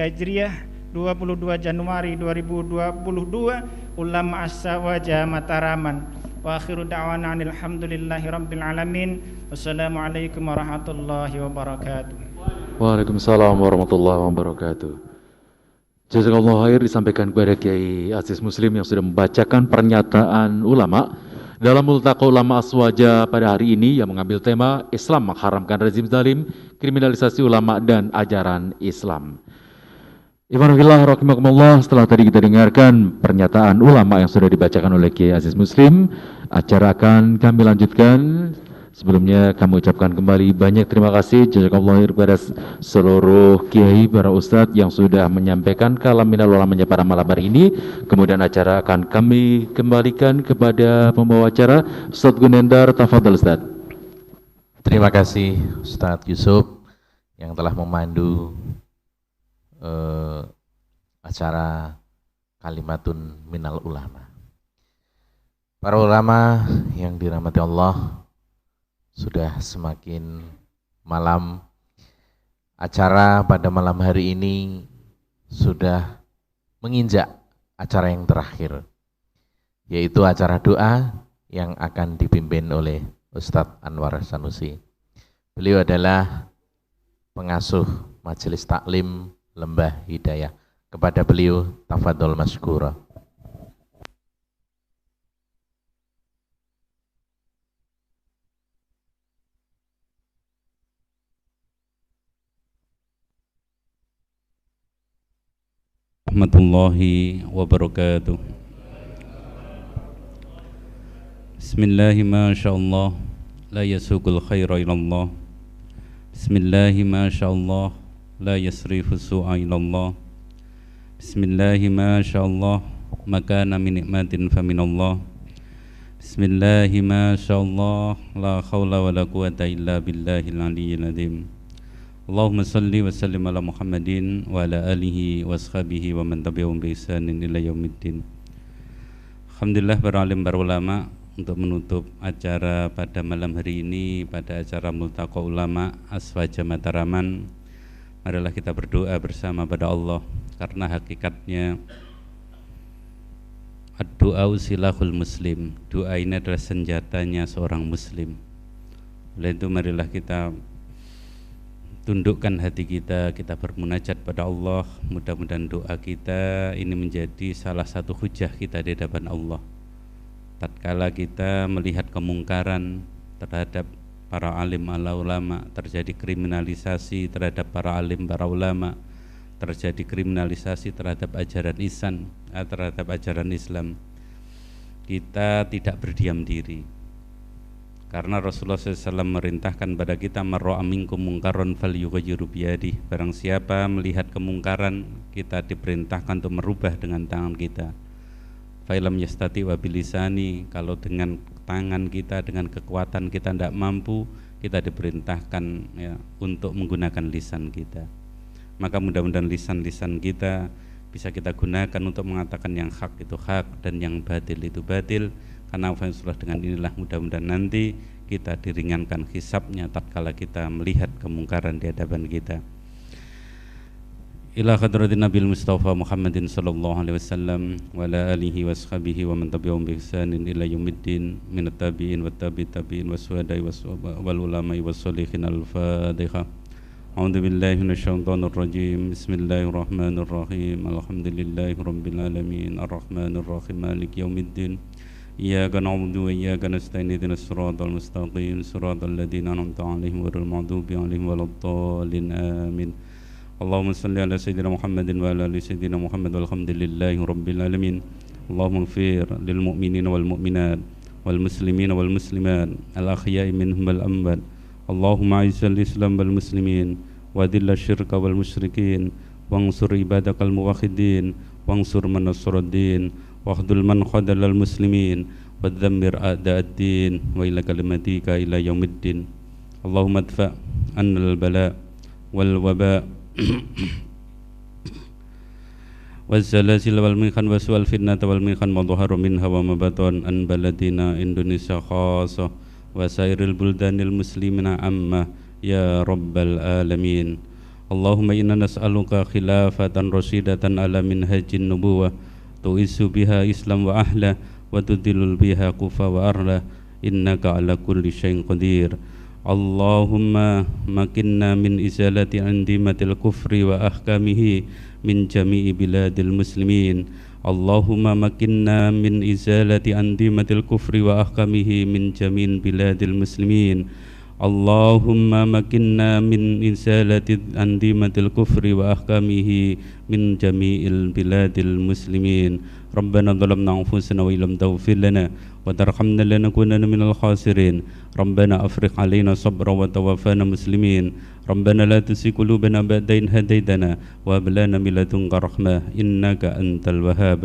Hijriah, 22 Januari 2022, Ulama Aswaja Mataraman. Wa akhiru da'wana alhamdulillahi rabbil alamin. Wassalamualaikum warahmatullahi wabarakatuh. Waalaikumsalam warahmatullahi wabarakatuh. Jazakallahu khair disampaikan kepada Kiai Aziz Muslim yang sudah membacakan pernyataan ulama dalam Multaqa Ulama Aswaja pada hari ini yang mengambil tema Islam mengharamkan rezim zalim, kriminalisasi ulama dan ajaran Islam. Imanillah rahimakumullah, setelah tadi kita dengarkan pernyataan ulama yang sudah dibacakan oleh Kiai Aziz Muslim, acara akan kami lanjutkan. Sebelumnya kami ucapkan kembali banyak terima kasih jazakallahu khair kepada seluruh kiai, para ustadz yang sudah menyampaikan kalam minal ulamanya pada malam hari ini. Kemudian acara akan kami kembalikan kepada pembawa acara Ustadz Gunendar. Tafadhol Ustadz. Terima kasih Ustadz Yusuf yang telah memandu acara Kalimatun Minal Ulama. Para ulama yang dirahmati Allah, sudah semakin malam. Acara pada malam hari ini sudah menginjak acara yang terakhir, yaitu acara doa yang akan dipimpin oleh Ustadz Anwar Sanusi. Beliau adalah pengasuh Majelis Taklim Lembah Hidayah. Kepada beliau, tafadhol masykura. Warahmatullahi wabarakatuh. Bismillahi ma sya'allah la yasuqul khaira ilallah. Bismillahi ma sya'allah la yasrifu su'a ilallah. Bismillahi ma sya'allah makana min nikmatin faminallah. Bismillahi ma sya'allah la khawla wa la quwata illa billahil aliyyil azim. Allahumma salli wa sallim ala Muhammadin wa ala alihi wa ashabihi wa man tabi'ahum bi ihsanin ila yaumiddin. Alhamdulillah para alim, para ulama, untuk menutup acara pada malam hari ini pada acara Multaqa Ulama Aswaja Mataraman, marilah kita berdoa bersama pada Allah, karena hakikatnya ad-du'a silahul muslim. Doa ini adalah senjatanya seorang muslim. Oleh itu marilah kita tundukkan hati kita, kita bermunajat pada Allah. Mudah-mudahan doa kita ini menjadi salah satu hujah kita di hadapan Allah. Tatkala kita melihat kemungkaran terhadap para alim ala ulama, terjadi kriminalisasi terhadap para alim para ulama, terjadi kriminalisasi terhadap ajaran Islam, kita tidak berdiam diri. Karena Rasulullah SAW merintahkan pada kita, marra'a minkum mungkaron falyughayyirhu biyadihi. Barang siapa melihat kemungkaran, kita diperintahkan untuk merubah dengan tangan kita. Fa illam yastati wa bilisani, kalau dengan tangan kita, dengan kekuatan kita tidak mampu, kita diperintahkan ya, untuk menggunakan lisan kita. Maka mudah-mudahan lisan-lisan kita bisa kita gunakan untuk mengatakan yang hak itu hak dan yang batil itu batil. Karena dengan inilah mudah-mudahan nanti kita diringankan hisabnya tatkala kita melihat kemungkaran di hadapan kita. Ila hadratin Nabil Mustafa Muhammadin sallallahu alaihi wasallam wa ala alihi wa ashabihi wa man tabi'ahum bi ihsanin ila yaumiddin minat tabi'in wa tabi'in wa suhada'i wal ulama'i was sholihin. Al-Fatihah. A'udzu billahi minasyaitonir rajim. Bismillahirrahmanirrahim. Alhamdulillahi rabbil alamin. Arrahmanir rahim. Maliki yaumiddin. Iyyaka na'budu wa iyyaka nasta'in. Ihdinas siratal mustaqim. Siratal ladzina an'amta 'alaihim ghairil maghdubi 'alaihim waladdallin. Amin. Allahumma salli ala sayyidina Muhammadin wa ala ali sayyidina Muhammad walhamdulillahi rabbil alamin. Allahumma ighfir lil mu'minina wal mu'minat wal muslimina wal muslimat al ahya'i minhum wal amwat. Allahumma a'izzal islam wal muslimin wa adhillash syirka wal musyrikin wansur ibadakal muwahhidin wansur man nasruddin wahdul man khadalal muslimin wadzammir a'da'ad-din wa ila kalimatika ila yaumiddin. Allahumma adfa' annal bala wal waba wazzalazil wal mihan wal fitnata wal mihan ma dhahara minha wa ma batan an baladina Indonesia khassa wa sairil buldanil muslimina amma ya rabbal alamin. Allahumma inna nas'aluka khilafatan rasyidatan ala minhajin nubuwah tu'izu biha Islam wa ahla wa tudillul biha kufa wa arla innaka ala kulli syai'in qadir. Allahumma makinna min izalati andimatil kufri wa ahkamihi من جميع بلاد المسلمين اللهم مكنا من إزالة أنظمة الكفر وأحكامه من جميع بلاد المسلمين اللهم مكنا من إزالة أنظمة الكفر وأحكامه من جميع البلاد المسلمين ربنا ظلمنا أنفسنا وإن لم تغفر لنا وترحمنا لنكونن من الخاسرين ربنا أفرغ علينا صبرا وتوفانا مسلمين ربنا لا تزغ قلوبنا بعد إذ هديتنا وهب لنا من لدنك رحمة إنك أنت الوهاب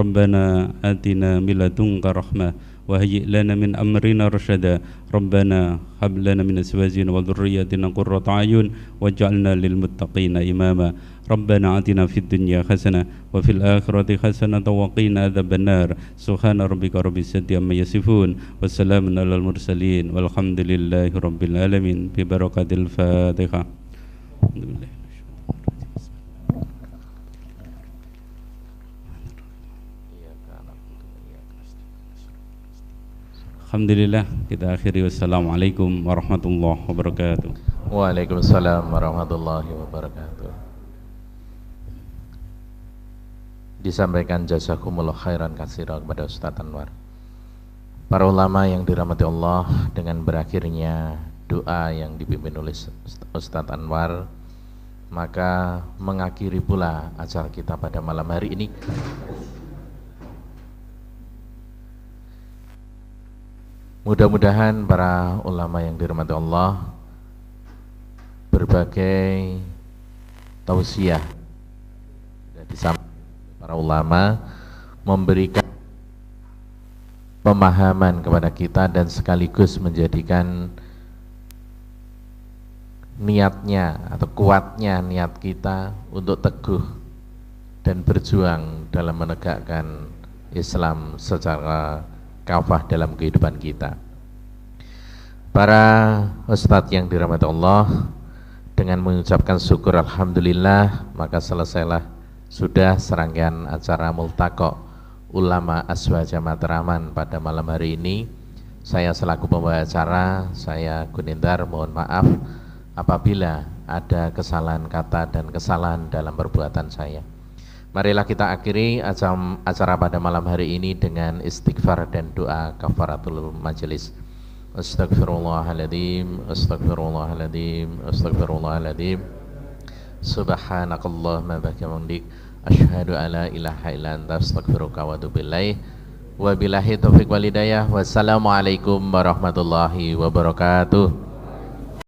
ربنا آتنا من لدنك رحمة وهيئ لنا من أمرنا رشدا ربنا هب لنا من أزواجنا وذرياتنا قرة أعين واجعلنا للمتقين إماما ربنا آتنا في الدنيا حسنة وفي الآخرة حسنة وقنا عذاب النار سبحان ربك رب العزة عما يصفون وسلام على المرسلين والحمد لله رب العالمين ببركة الفاتحة. Alhamdulillah, kita akhiri. Wassalamualaikum warahmatullahi wabarakatuh. Waalaikumsalam warahmatullahi wabarakatuh. Disampaikan jazakumullah khairan katsira kepada Ustaz Anwar. Para ulama yang dirahmati Allah, dengan berakhirnya doa yang dipimpin oleh Ustaz Anwar, maka mengakhiri pula acara kita pada malam hari ini. Mudah-mudahan para ulama yang dirahmati Allah, berbagai tausiah dari para ulama memberikan pemahaman kepada kita dan sekaligus menjadikan niatnya atau kuatnya niat kita untuk teguh dan berjuang dalam menegakkan Islam secara kafah dalam kehidupan kita. Para ustadz yang dirahmati Allah, dengan mengucapkan syukur alhamdulillah, maka selesailah sudah serangkaian acara Multaqa Ulama Aswaja Matraman pada malam hari ini. Saya selaku pembawa acara, saya Gunindar, mohon maaf apabila ada kesalahan kata dan kesalahan dalam perbuatan saya. Marilah kita akhiri acara pada malam hari ini dengan istighfar dan doa kafaratul majelis. Astaghfirullahaladzim, astaghfirullahaladzim, astaghfirullahaladzim. Subhanakallahumma bihamdik, asyhadu alla ilaha illa anta, astaghfiruka wa atubu ilaik. Wabillahi taufiq wal hidayah. Wassalamualaikum warahmatullahi wabarakatuh.